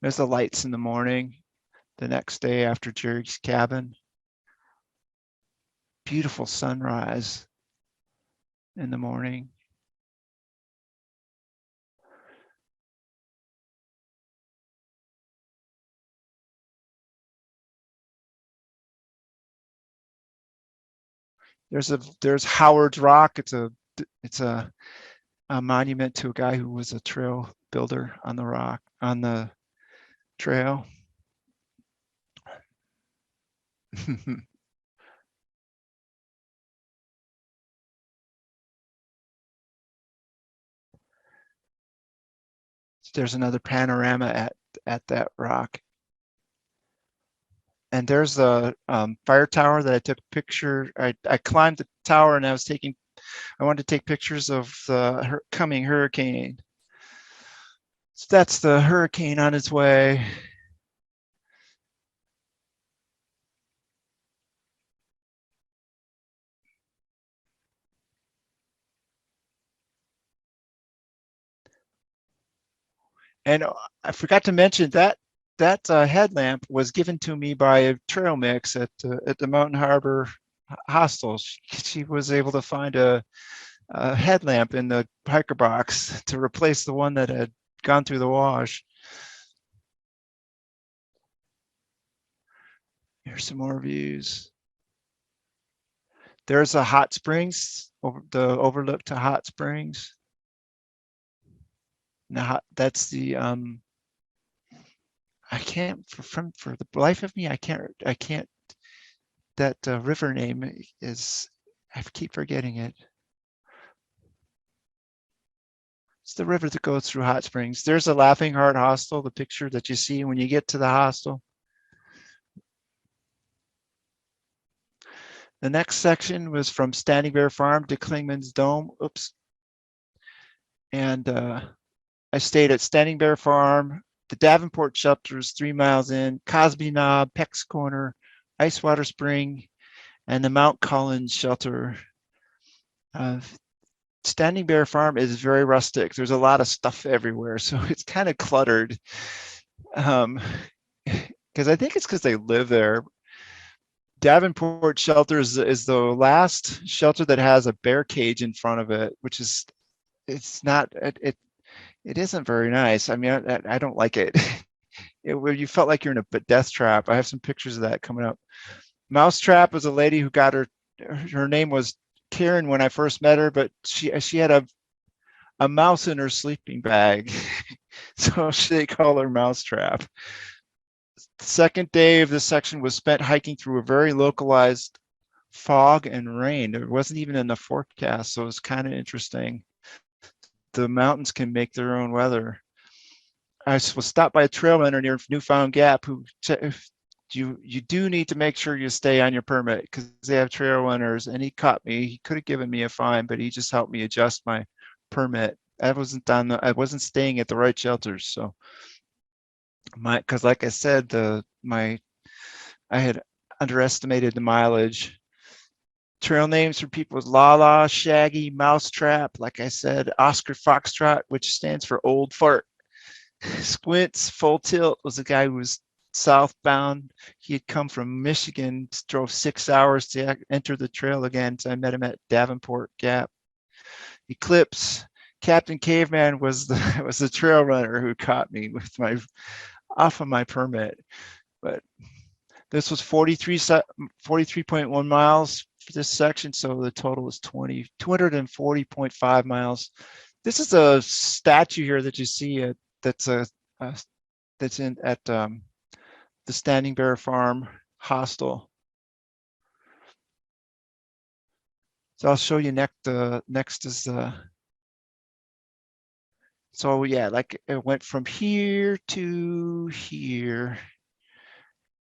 There's the lights in the morning, the next day after Jerry's cabin. Beautiful sunrise in the morning. There's Howard's Rock. It's a monument to a guy who was a trail builder on the trail. There's another panorama at that rock. And there's the fire tower that I took a picture. I climbed the tower and I wanted to take pictures of the coming hurricane. So that's the hurricane on its way. And I forgot to mention that headlamp was given to me by a trail mix at the Mountain Harbor Hostel. She was able to find a headlamp in the hiker box to replace the one that had gone through the wash. Here's some more views. There's a Hot Springs, the overlook to Hot Springs. Now that's the I can't for the life of me I can't that river name is, I keep forgetting it. It's the river that goes through Hot Springs. There's a Laughing Heart Hostel, the picture that you see when you get to the hostel. The next section was from Standing Bear Farm to Clingman's Dome. Oops. And I stayed at Standing Bear Farm the Davenport shelter is 3 miles in, Cosby Knob, Peck's Corner, Icewater Spring, and the Mount Collins shelter. Standing Bear Farm is very rustic. There's a lot of stuff everywhere, so it's kind of cluttered. Because I think it's because they live there. Davenport Shelter is the last shelter that has a bear cage in front of it, which is it's not it isn't very nice. I mean, I don't like it. You felt like you're in a death trap. I have some pictures of that coming up. Mousetrap was a lady who got her name was Karen when I first met her, but she had a mouse in her sleeping bag, so they call her Mousetrap. The second day of this section was spent hiking through a very localized fog and rain. It wasn't even in the forecast, so it was kind of interesting. The mountains can make their own weather. I was stopped by a trail runner near Newfound Gap who said, you do need to make sure you stay on your permit because they have trail runners, and he caught me. He could have given me a fine, but he just helped me adjust my permit. I wasn't staying at the right shelters, so because like I said, I had underestimated the mileage. Trail names for people was Lala, Shaggy, Mousetrap, like I said, Oscar Foxtrot, which stands for Old Fart. Squints, Full Tilt was a guy who was southbound. He had come from Michigan, drove 6 hours to enter the trail again, so I met him at Davenport Gap. Eclipse, Captain Caveman was the trail runner who caught me with off of my permit. But this was 43.1 miles for this section, so the total was 240.5 miles. This is a statue here that you see that's in at the Standing Bear Farm hostel. So I'll show you next is so yeah, like it went from here to here,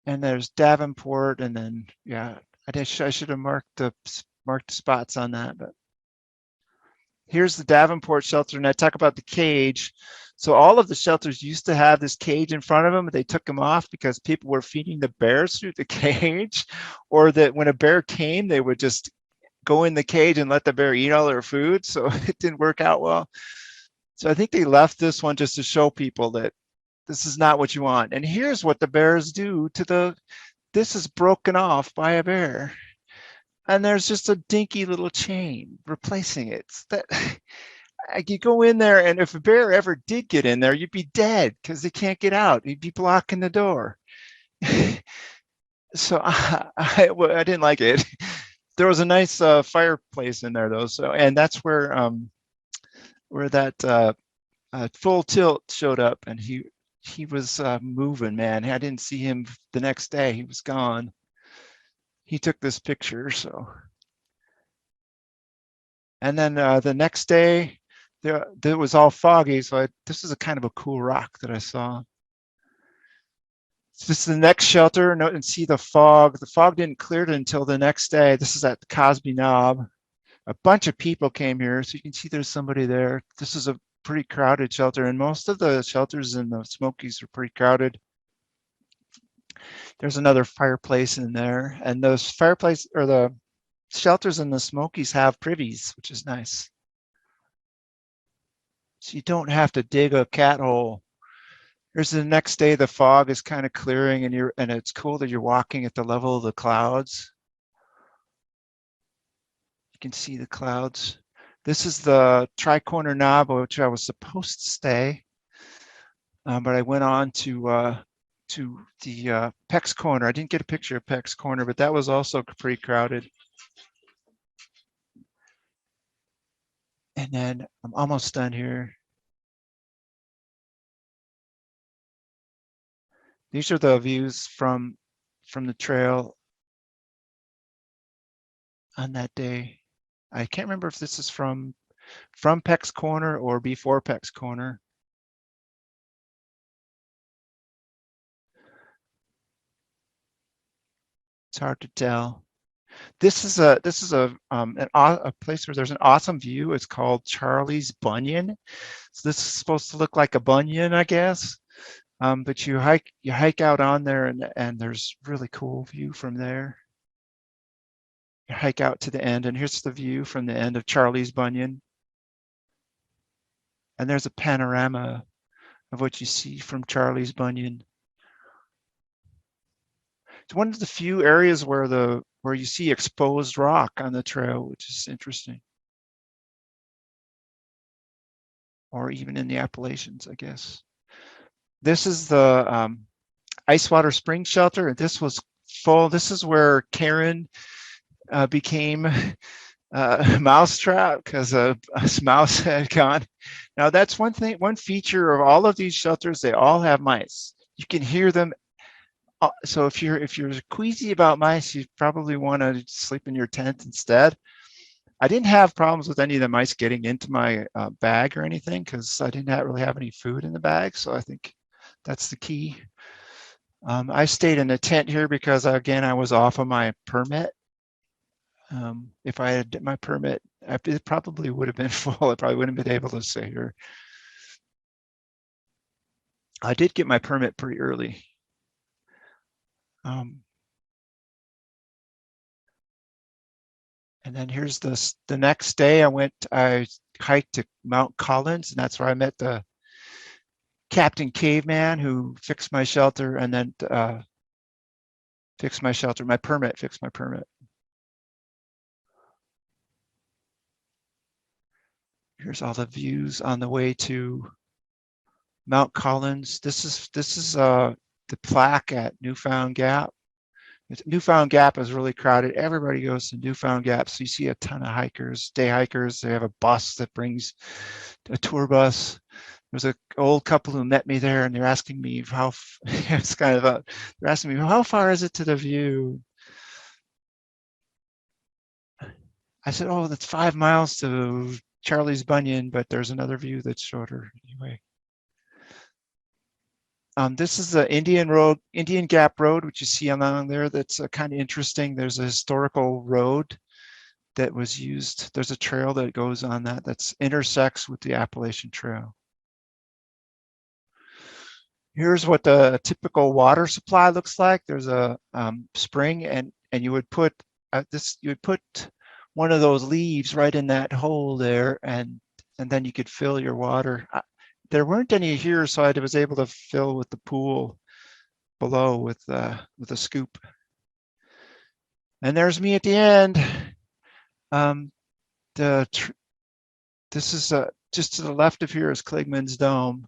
and there's Davenport, and then yeah, I should have marked the spots on that, but here's the Davenport shelter, and I talk about the cage. So all of the shelters used to have this cage in front of them, but they took them off because people were feeding the bears through the cage, or that when a bear came, they would just go in the cage and let the bear eat all their food. So it didn't work out well. So I think they left this one just to show people that this is not what you want. And here's what the bears do to this is broken off by a bear. And there's just a dinky little chain replacing it. You go in there, and if a bear ever did get in there, you'd be dead because they can't get out. You'd be blocking the door. So I didn't like it. There was a nice fireplace in there though. So, and that's where that Full Tilt showed up, and he was moving, man. I didn't see him the next day. He was gone. He took this picture, so. And then the next day, there was all foggy, so this is a kind of a cool rock that I saw. So this is the next shelter, and see the fog. The fog didn't clear until the next day. This is at Cosby Knob. A bunch of people came here, so you can see there's somebody there. This is a pretty crowded shelter, and most of the shelters in the Smokies are pretty crowded. There's another fireplace in there, and those fireplace or the shelters in the Smokies have privies, which is nice. So you don't have to dig a cat hole. Here's the next day. The fog is kind of clearing, and it's cool that you're walking at the level of the clouds. You can see the clouds. This is the Tri-Corner Knob, which I was supposed to stay, but I went on to the Peck's Corner. I didn't get a picture of Peck's Corner, but that was also pretty crowded. And then I'm almost done here. These are the views from the trail on that day. I can't remember if this is from Peck's Corner or before Peck's Corner. It's hard to tell. This is a place where there's an awesome view. It's called Charlie's Bunyan. So this is supposed to look like a bunion, I guess. But you hike out on there, and there's really cool view from there. You hike out to the end, and here's the view from the end of Charlie's Bunyan. And there's a panorama of what you see from Charlie's Bunyan. It's one of the few areas where you see exposed rock on the trail, which is interesting. Or even in the Appalachians, I guess. This is the Icewater Spring Shelter, and this was full. This is where Karen became a mousetrap because a mouse had gone. Now that's one thing, one feature of all of these shelters, they all have mice. You can hear them. So if you're queasy about mice, you probably want to sleep in your tent instead. I didn't have problems with any of the mice getting into my bag or anything because I didn't really have any food in the bag. So I think that's the key. I stayed in a tent here because, again, I was off of my permit. If I had my permit, it probably would have been full. I probably wouldn't have been able to stay here. I did get my permit pretty early. And then here's the next day I hiked to Mount Collins, and that's where I met the Captain Caveman who fixed my shelter, and then fixed my permit. Here's all the views on the way to Mount Collins. This is the plaque at Newfound Gap. Newfound Gap is really crowded. Everybody goes to Newfound Gap. So you see a ton of hikers, day hikers. They have a bus that brings a tour bus. There's an old couple who met me there, and they're asking me they're asking me, how far is it to the view? I said, oh, that's 5 miles to Charlie's Bunyan, but there's another view that's shorter anyway. This is the Indian Gap Road, which you see along there. That's kind of interesting. There's a historical road that was used. There's a trail that goes on that intersects with the Appalachian Trail. Here's what the typical water supply looks like. There's a spring, and you would put one of those leaves right in that hole there, and then you could fill your water. There weren't any here, so I was able to fill with the pool below with a scoop. And there's me at the end. This is just to the left of here is Clingman's Dome.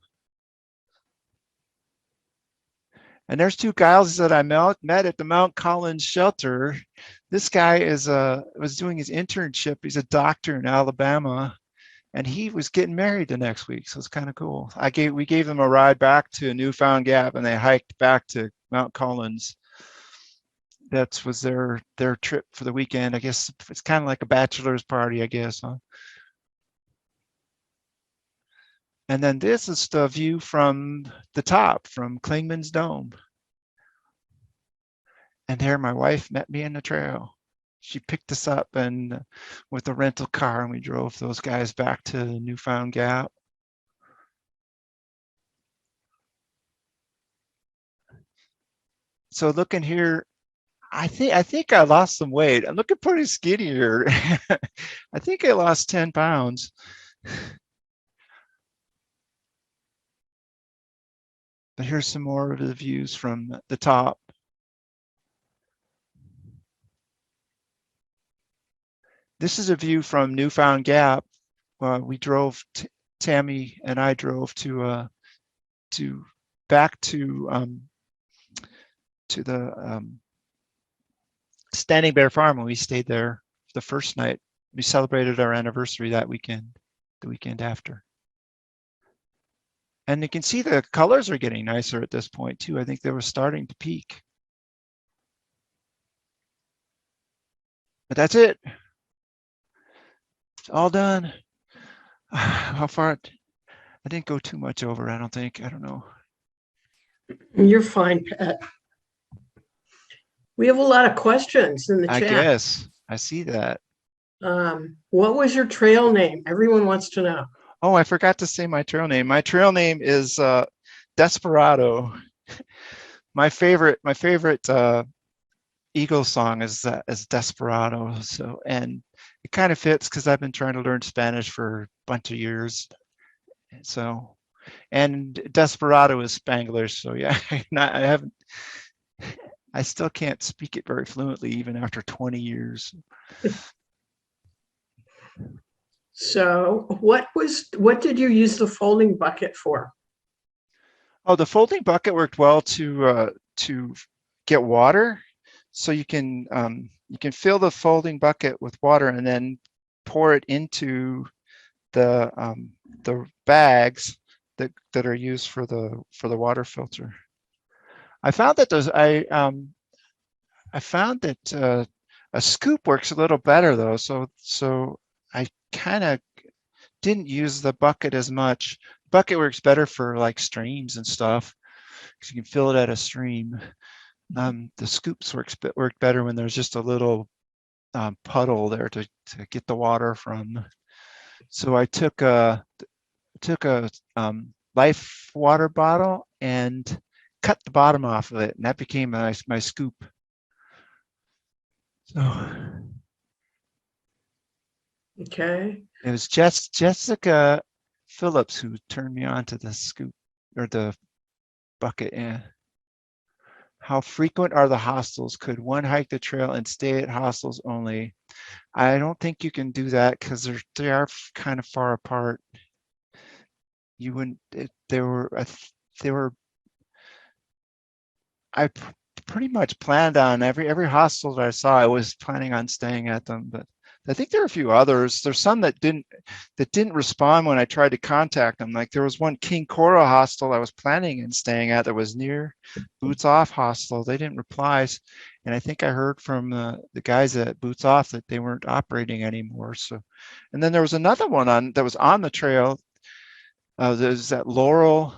And there's two guys that I met at the Mount Collins shelter. This guy was doing his internship. He's a doctor in Alabama, and he was getting married the next week, so it's kind of cool. We gave them a ride back to Newfound Gap, and they hiked back to Mount Collins. That was their trip for the weekend. I guess it's kind of like a bachelor's party, I guess, huh? And then this is the view from the top, from Clingman's Dome. And there my wife met me in the trail. She picked us up with a rental car, and we drove those guys back to Newfound Gap. So looking here, I think I lost some weight. I'm looking pretty skinny here. I think I lost 10 pounds. But here's some more of the views from the top. This is a view from Newfound Gap. We drove, Tammy and I drove back to the Standing Bear Farm, and we stayed there the first night. We celebrated our anniversary that weekend, the weekend after. And you can see the colors are getting nicer at this point too. I think they were starting to peak. But that's it. It's all done. How far? I didn't go too much over, I don't think. I don't know. You're fine, Pat. We have a lot of questions in the chat. I guess. I see that. What was your trail name? Everyone wants to know. Oh, I forgot to say my trail name. My trail name is Desperado. My favorite Eagles song is Desperado. So, and it kind of fits because I've been trying to learn Spanish for a bunch of years. So, and Desperado is Spanglish. So yeah, I still can't speak it very fluently even after 20 years. So what did you use the folding bucket for? Oh, the folding bucket worked well to get water. So you can fill the folding bucket with water and then pour it into the bags that are used for the water filter. I found that a scoop works a little better though. So I kind of didn't use the bucket as much. Bucket works better for like streams and stuff because you can fill it at a stream. The scoops work better when there's just a little puddle there to get the water from. So I took a life water bottle and cut the bottom off of it, and that became my scoop. So Okay. it was Jessica Phillips who turned me on to the scoop or the bucket. Yeah. How frequent are the hostels? Could one hike the trail and stay at hostels only? I don't think you can do that because they are kind of far apart. You wouldn't. I pretty much planned on every hostel that I saw. I was planning on staying at them, but I think there are a few others. There's some that didn't respond when I tried to contact them. Like there was one King Coral hostel I was planning on staying at that was near Boots Off hostel. They didn't reply, and I think I heard from the guys at Boots Off that they weren't operating anymore. So, and then there was another one that was on the trail. There's that Laurel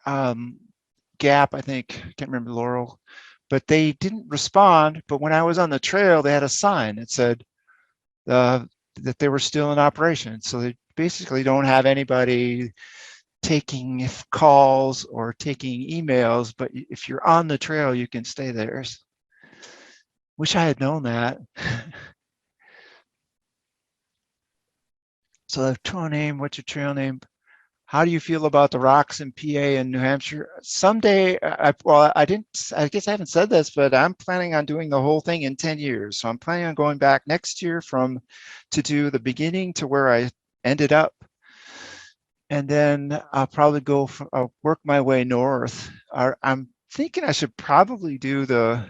Gap, I think. I can't remember Laurel, but they didn't respond. But when I was on the trail, they had a sign that said that they were still in operation. So they basically don't have anybody taking calls or taking emails, but if you're on the trail, you can stay there. Wish I had known that. So the trail name, what's your trail name? How do you feel about the rocks in PA and New Hampshire? Someday, I guess I haven't said this, but I'm planning on doing the whole thing in 10 years. So I'm planning on going back next year to do the beginning to where I ended up. And then I'll probably I'll work my way north. I'm thinking I should probably do the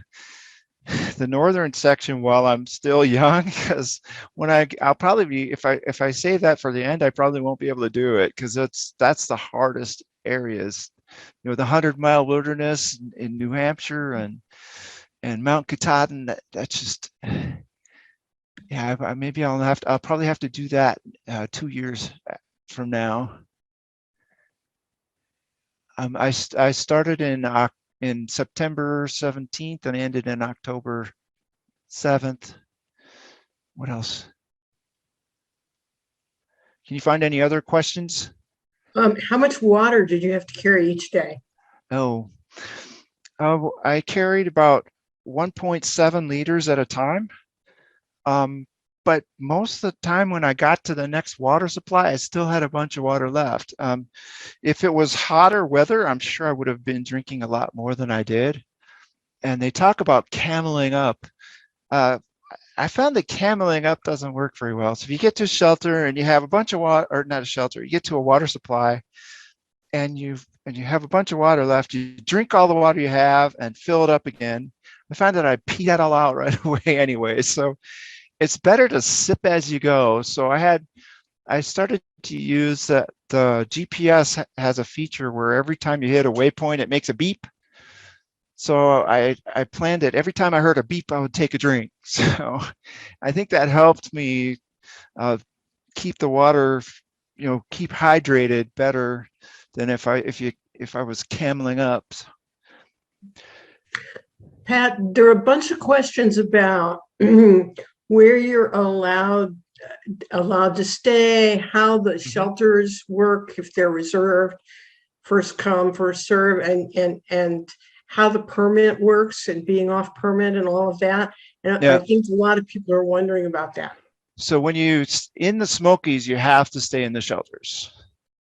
northern section while I'm still young, because I'll probably be, if I save that for the end, I probably won't be able to do it because that's the hardest areas. You know, the 100-mile wilderness in New Hampshire and Mount Katahdin. That's just, yeah. Maybe I'll probably have to do that 2 years from now. I started in September 17th and ended in October 7th. What else? Can you find any other questions? How much water did you have to carry each day? Oh, I carried about 1.7 liters at a time. But most of the time when I got to the next water supply, I still had a bunch of water left. If it was hotter weather, I'm sure I would have been drinking a lot more than I did. And they talk about cameling up. I found that cameling up doesn't work very well. So if you get to a shelter and you have a bunch of water, or not a shelter, you get to a water supply and you have a bunch of water left, you drink all the water you have and fill it up again. I found that I pee that all out right away anyway. So it's better to sip as you go. So I started to use the GPS has a feature where every time you hit a waypoint, it makes a beep. So I planned it. Every time I heard a beep, I would take a drink. So I think that helped me keep the water, keep hydrated better than if I was cameling up. Pat, there are a bunch of questions about where you're allowed to stay, how the shelters work, if they're reserved first come, first serve, and how the permit works and being off permit and all of that. And I Yeah. think a lot of people are wondering about that. So when you in the Smokies, you have to stay in the shelters,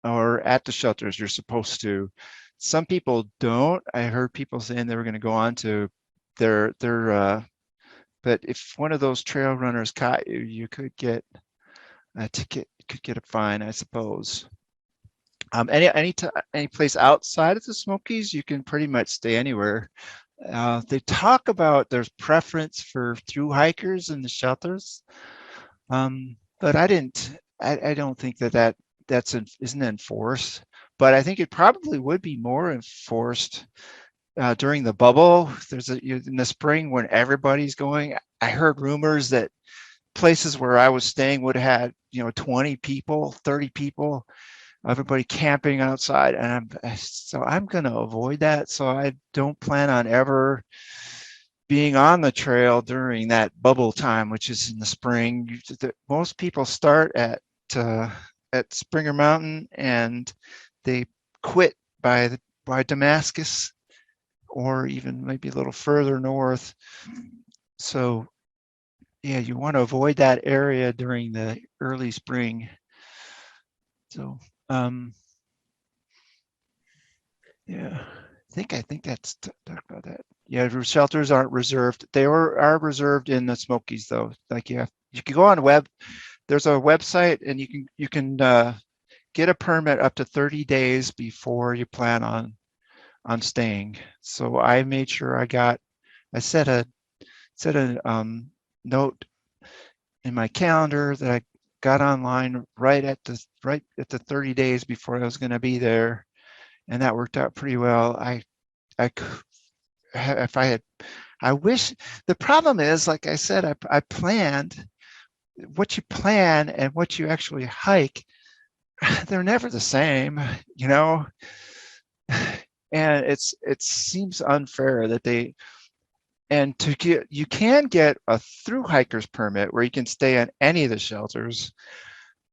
or at the shelters. You're supposed to. Some people don't. I heard people saying they were going to go on to their but if one of those trail runners caught you, you could get a ticket, could get a fine, I suppose. Any place outside of the Smokies, you can pretty much stay anywhere. They talk about there's preference for through hikers in the shelters, but I don't think isn't enforced. But I think it probably would be more enforced during the bubble. In the spring when everybody's going. I heard rumors that places where I was staying would have had 20 people, 30 people, everybody camping outside, and I'm going to avoid that. So I don't plan on ever being on the trail during that bubble time, which is in the spring. Most people start at Springer Mountain and they quit by Damascus, or even maybe a little further north. So yeah, you want to avoid that area during the early spring. So yeah, I think that's talk about that. Yeah, shelters aren't reserved. They are reserved in the Smokies though. Like you can go on the web. There's a website, and you can get a permit up to 30 days before you plan on staying. So I made sure I set a note in my calendar that I got online right at the 30 days before I was going to be there, and that worked out pretty well. I wish. The problem is, like I said, I planned. What you plan and what you actually hike, they're never the same, and it seems unfair that you can get a through hiker's permit where you can stay in any of the shelters,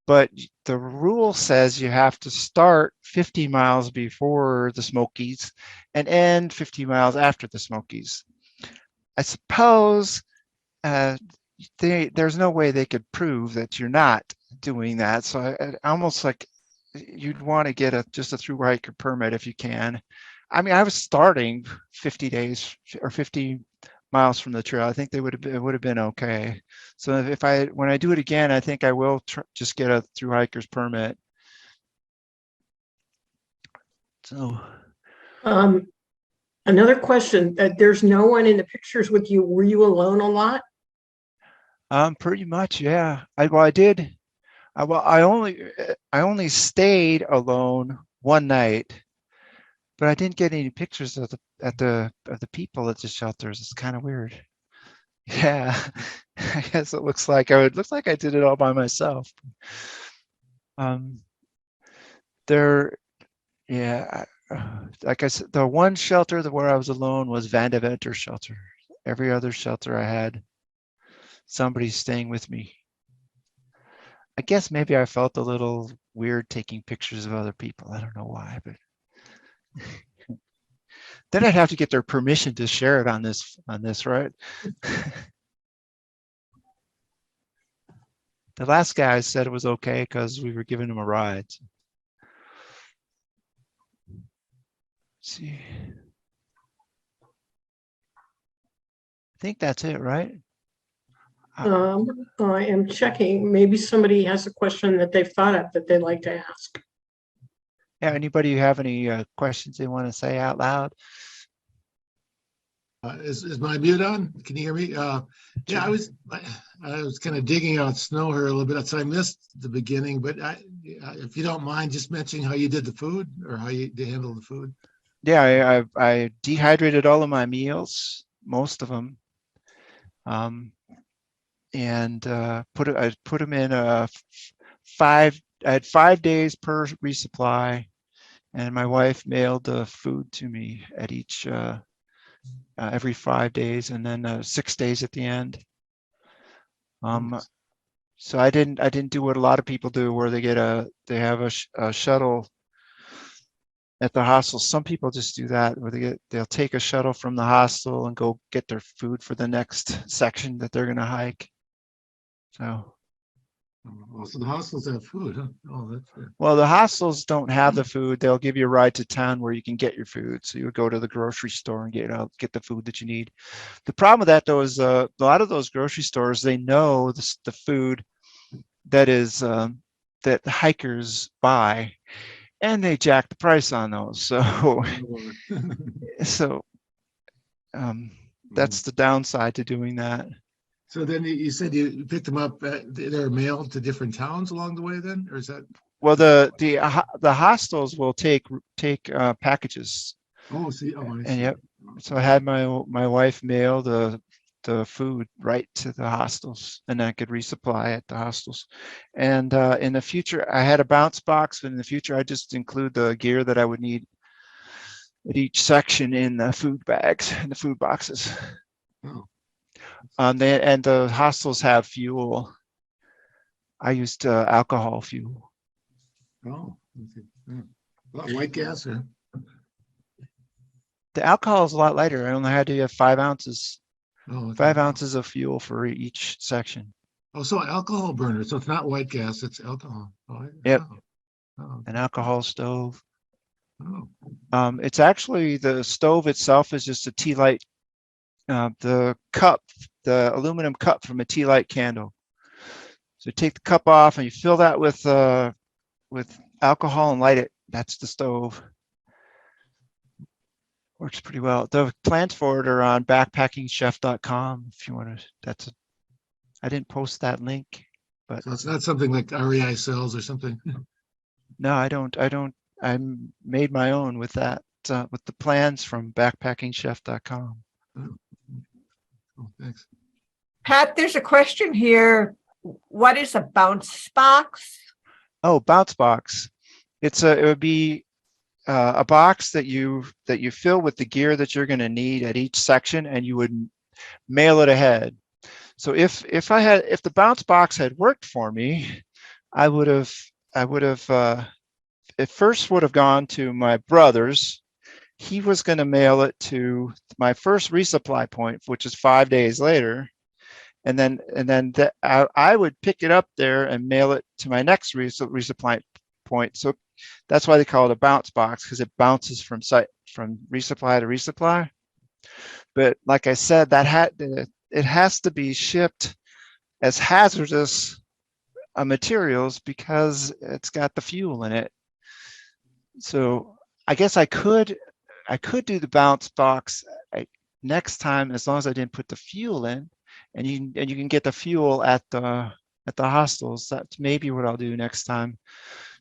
but the rule says you have to start 50 miles before the Smokies and end 50 miles after the Smokies. I suppose there's no way they could prove that you're not doing that. So I almost like you'd want to get just a through hiker permit if you can. I mean, I was starting 50 days or 50 miles from the trail. I think it would have been okay. So when I do it again, I think I will just get a through hiker's permit. So another question, there's no one in the pictures with you. Were you alone a lot? Pretty much, yeah. I did. I only stayed alone one night, but I didn't get any pictures of the people at the shelters. It's kind of weird. Yeah, I guess it looks like I did it all by myself. Yeah, like I said, the one shelter where I was alone was Van de Venter shelter. Every other shelter I had somebody staying with me. I guess maybe I felt a little weird taking pictures of other people. I don't know why, but then I'd have to get their permission to share it on this, right? The last guy said it was okay because we were giving him a ride. Let's see. I think that's it, right? I am checking. Maybe somebody has a question that they've thought of that they'd like to ask. Yeah, anybody who have any questions they want to say out loud? Is my mute on? Can you hear me? Yeah, I was kind of digging out snow here a little bit, so I missed the beginning. But if you don't mind, just mentioning how you did the food or how you handle the food. Yeah, I dehydrated all of my meals, most of them, and I put them in I had 5 days per resupply, and my wife mailed the food to me at each every 5 days, and then 6 days at the end. So I didn't do what a lot of people do, where they have a shuttle at the hostel. Some people just do that where they'll take a shuttle from the hostel and go get their food for the next section that they're going to hike. So, Oh, so the hostels have food, huh? Oh, that's good. well, the hostels don't have the food. They'll give you a ride to town where you can get your food. So you would go to the grocery store and get the food that you need. The problem with that though is a lot of those grocery stores, they know the food that is that hikers buy, and they jack the price on those. So so that's the downside to doing that. So then you said you picked them up. They're mailed to different towns along the way, then, or is that? Well, the hostels will take packages. Oh, see, oh, I And see. yep. So I had my wife mail the food right to the hostels, and I could resupply at the hostels. And in the future, I had a bounce box, but in the future, I just include the gear that I would need at each section in the food bags and the food boxes. Oh, And the hostels have fuel. I used alcohol fuel. oh, okay. Yeah. Well, white gas, huh? The alcohol is a lot lighter. I only had to have 5 ounces. Oh, okay. 5 ounces of fuel for each section. Oh, so alcohol burner. So it's not white gas, it's alcohol. Oh, Yep. Oh, An alcohol stove. oh. It's actually, the stove itself is just a tea light, the cup, the aluminum cup from a tea light candle. So you take the cup off and you fill that with alcohol and light it. That's the stove. Works pretty well. The plans for it are on backpackingchef.com if you want to. I didn't post that link, but So it's not something like REI sells or something. no, I don't. I made my own with that, with the plans from backpackingchef.com. Oh, thanks. Pat, there's a question here. What is a bounce box? Oh, bounce box. It would be a box that you fill with the gear that you're going to need at each section, and you would mail it ahead. So if the bounce box had worked for me, I would have it first would have gone to my brother's. He was going to mail it to my first resupply point, which is 5 days later. And then I would pick it up there and mail it to my next resupply point. So that's why they call it a bounce box, because it bounces from resupply to resupply. But like I said, it has to be shipped as hazardous materials because it's got the fuel in it. So I guess I could do the bounce box next time, as long as I didn't put the fuel in, and you can get the fuel at the hostels. That's maybe what I'll do next time,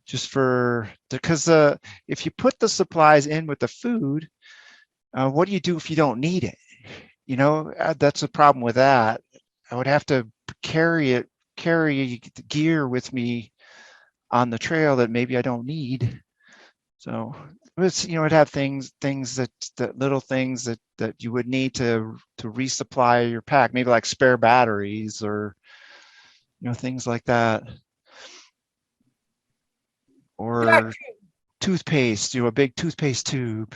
just because if you put the supplies in with the food, what do you do if you don't need it? You know, that's a problem with that. I would have to carry the gear with me on the trail that maybe I don't need. So it'd have things that little things that you would need to resupply your pack, maybe like spare batteries or things like that, or toothpaste, a big toothpaste tube.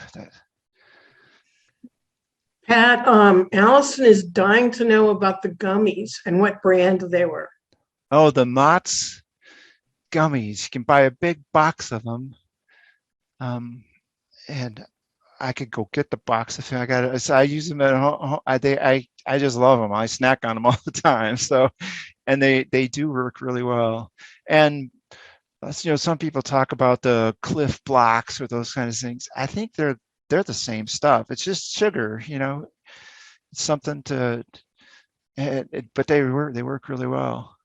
Pat, Allison is dying to know about the gummies and what brand they were. Oh, the Mott's gummies. You can buy a big box of them. And I could go get the box if I got it. So I use them at home. I just love them. I snack on them all the time. So, and they do work really well. And some people talk about the Cliff Blocks or those kind of things. I think they're the same stuff. It's just sugar, It's something to, but they work really well.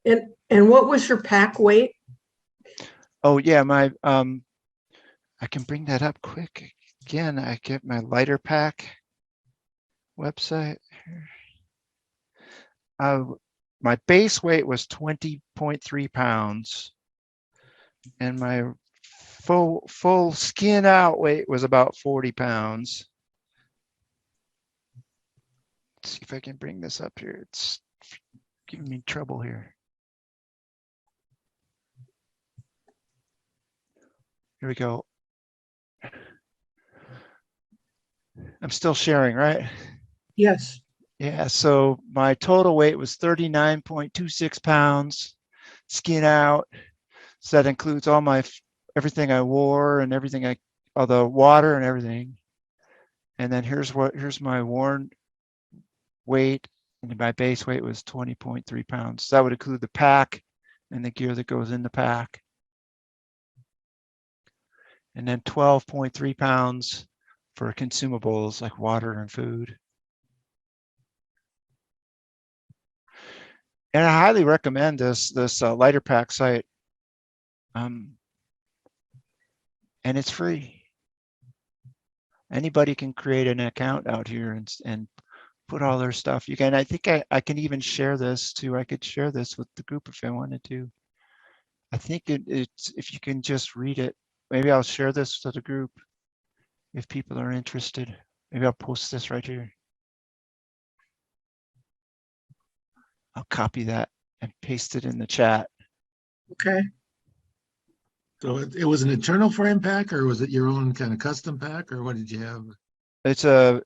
And what was your pack weight? Oh yeah, I can bring that up quick. Again, I get my lighter pack website here. My base weight was 20.3 pounds, and my full skin out weight was about 40 pounds. Let's see if I can bring this up here. It's giving me trouble here. Here we go. I'm still sharing, right? Yes. Yeah, so my total weight was 39.26 pounds, skin out. So that includes all my, everything I wore and everything all the water and everything. And then here's my worn weight, and my base weight was 20.3 pounds. So that would include the pack and the gear that goes in the pack. And then 12.3 pounds for consumables like water and food. And I highly recommend this lighter pack site. And it's free. Anybody can create an account out here and put all their stuff. You can. I think I can even share this too. I could share this with the group if I wanted to. I think it's if you can just read it. Maybe I'll share this to the group if people are interested. Maybe I'll post this right here. I'll copy that and paste it in the chat. Okay. So it was an internal frame pack, or was it your own kind of custom pack, or what did you have? It's a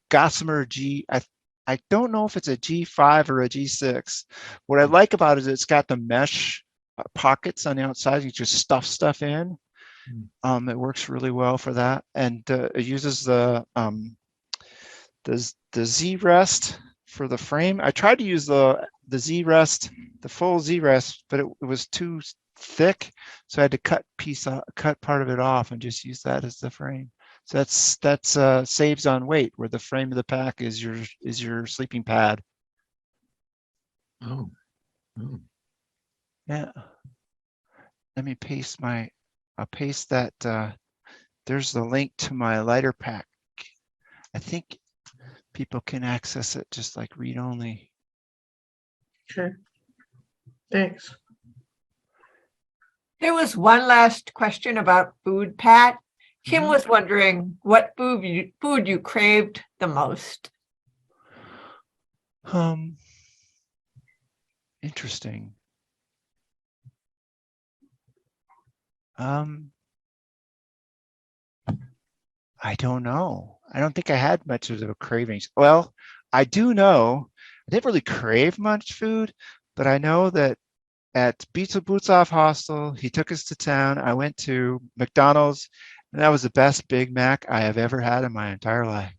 Gossamer G. I don't know if it's a G5 or a G6. What I like about it is it's got the mesh pockets on the outside. You just stuff stuff in. It works really well for that, and it uses the Z rest for the frame. I tried to use the Z rest, the full Z rest, but it was too thick, so I had to cut part of it off and just use that as the frame. So that's saves on weight, where the frame of the pack is your sleeping pad. Oh. Yeah. Let me paste I'll paste that. There's the link to my lighter pack. I think people can access it just like read only. Okay. Thanks. There was one last question about food, Pat. Kim Mhm. was wondering what food you craved the most. Interesting. I don't know. I don't think I had much of a cravings. Well, I do know I didn't really crave much food, but I know that at Pizza Boots Off Hostel, he took us to town. I went to McDonald's, and that was the best Big Mac I have ever had in my entire life.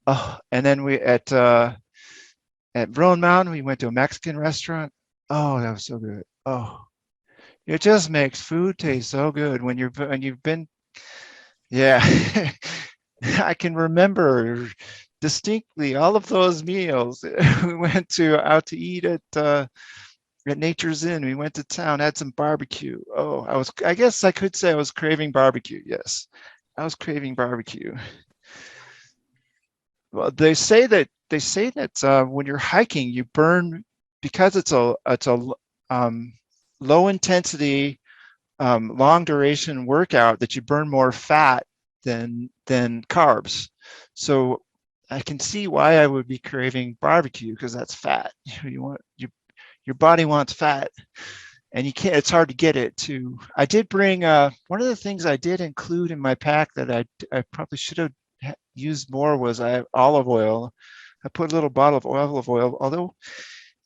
Oh, and then we at Roan Mountain, we went to a Mexican restaurant. Oh, that was so good. Oh, it just makes food taste so good when you've been. Yeah, I can remember distinctly all of those meals. We went out to eat at Nature's Inn. We went to town, had some barbecue. Oh, I guess I could say I was craving barbecue. Yes, I was craving barbecue. Well, they say that when you're hiking, you burn, because it's a low intensity, long duration workout, that you burn more fat than carbs. So I can see why I would be craving barbecue, because that's fat. Your body wants fat, and you can't. It's hard to get it too. I did bring one of the things I did include in my pack that I probably should have used more was olive oil. I put a little bottle of olive oil, although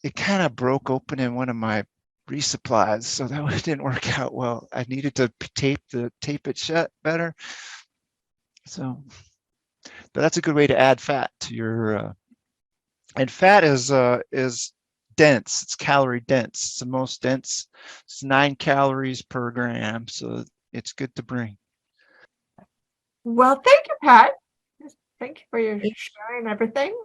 it kind of broke open in one of my resupplies, so that didn't work out well. I needed to tape it shut better. So, but that's a good way to add fat to your. And fat is dense. It's calorie dense. It's the most dense. It's 9 calories per gram, so it's good to bring. Well, thank you, Pat. Thank you for your sharing everything.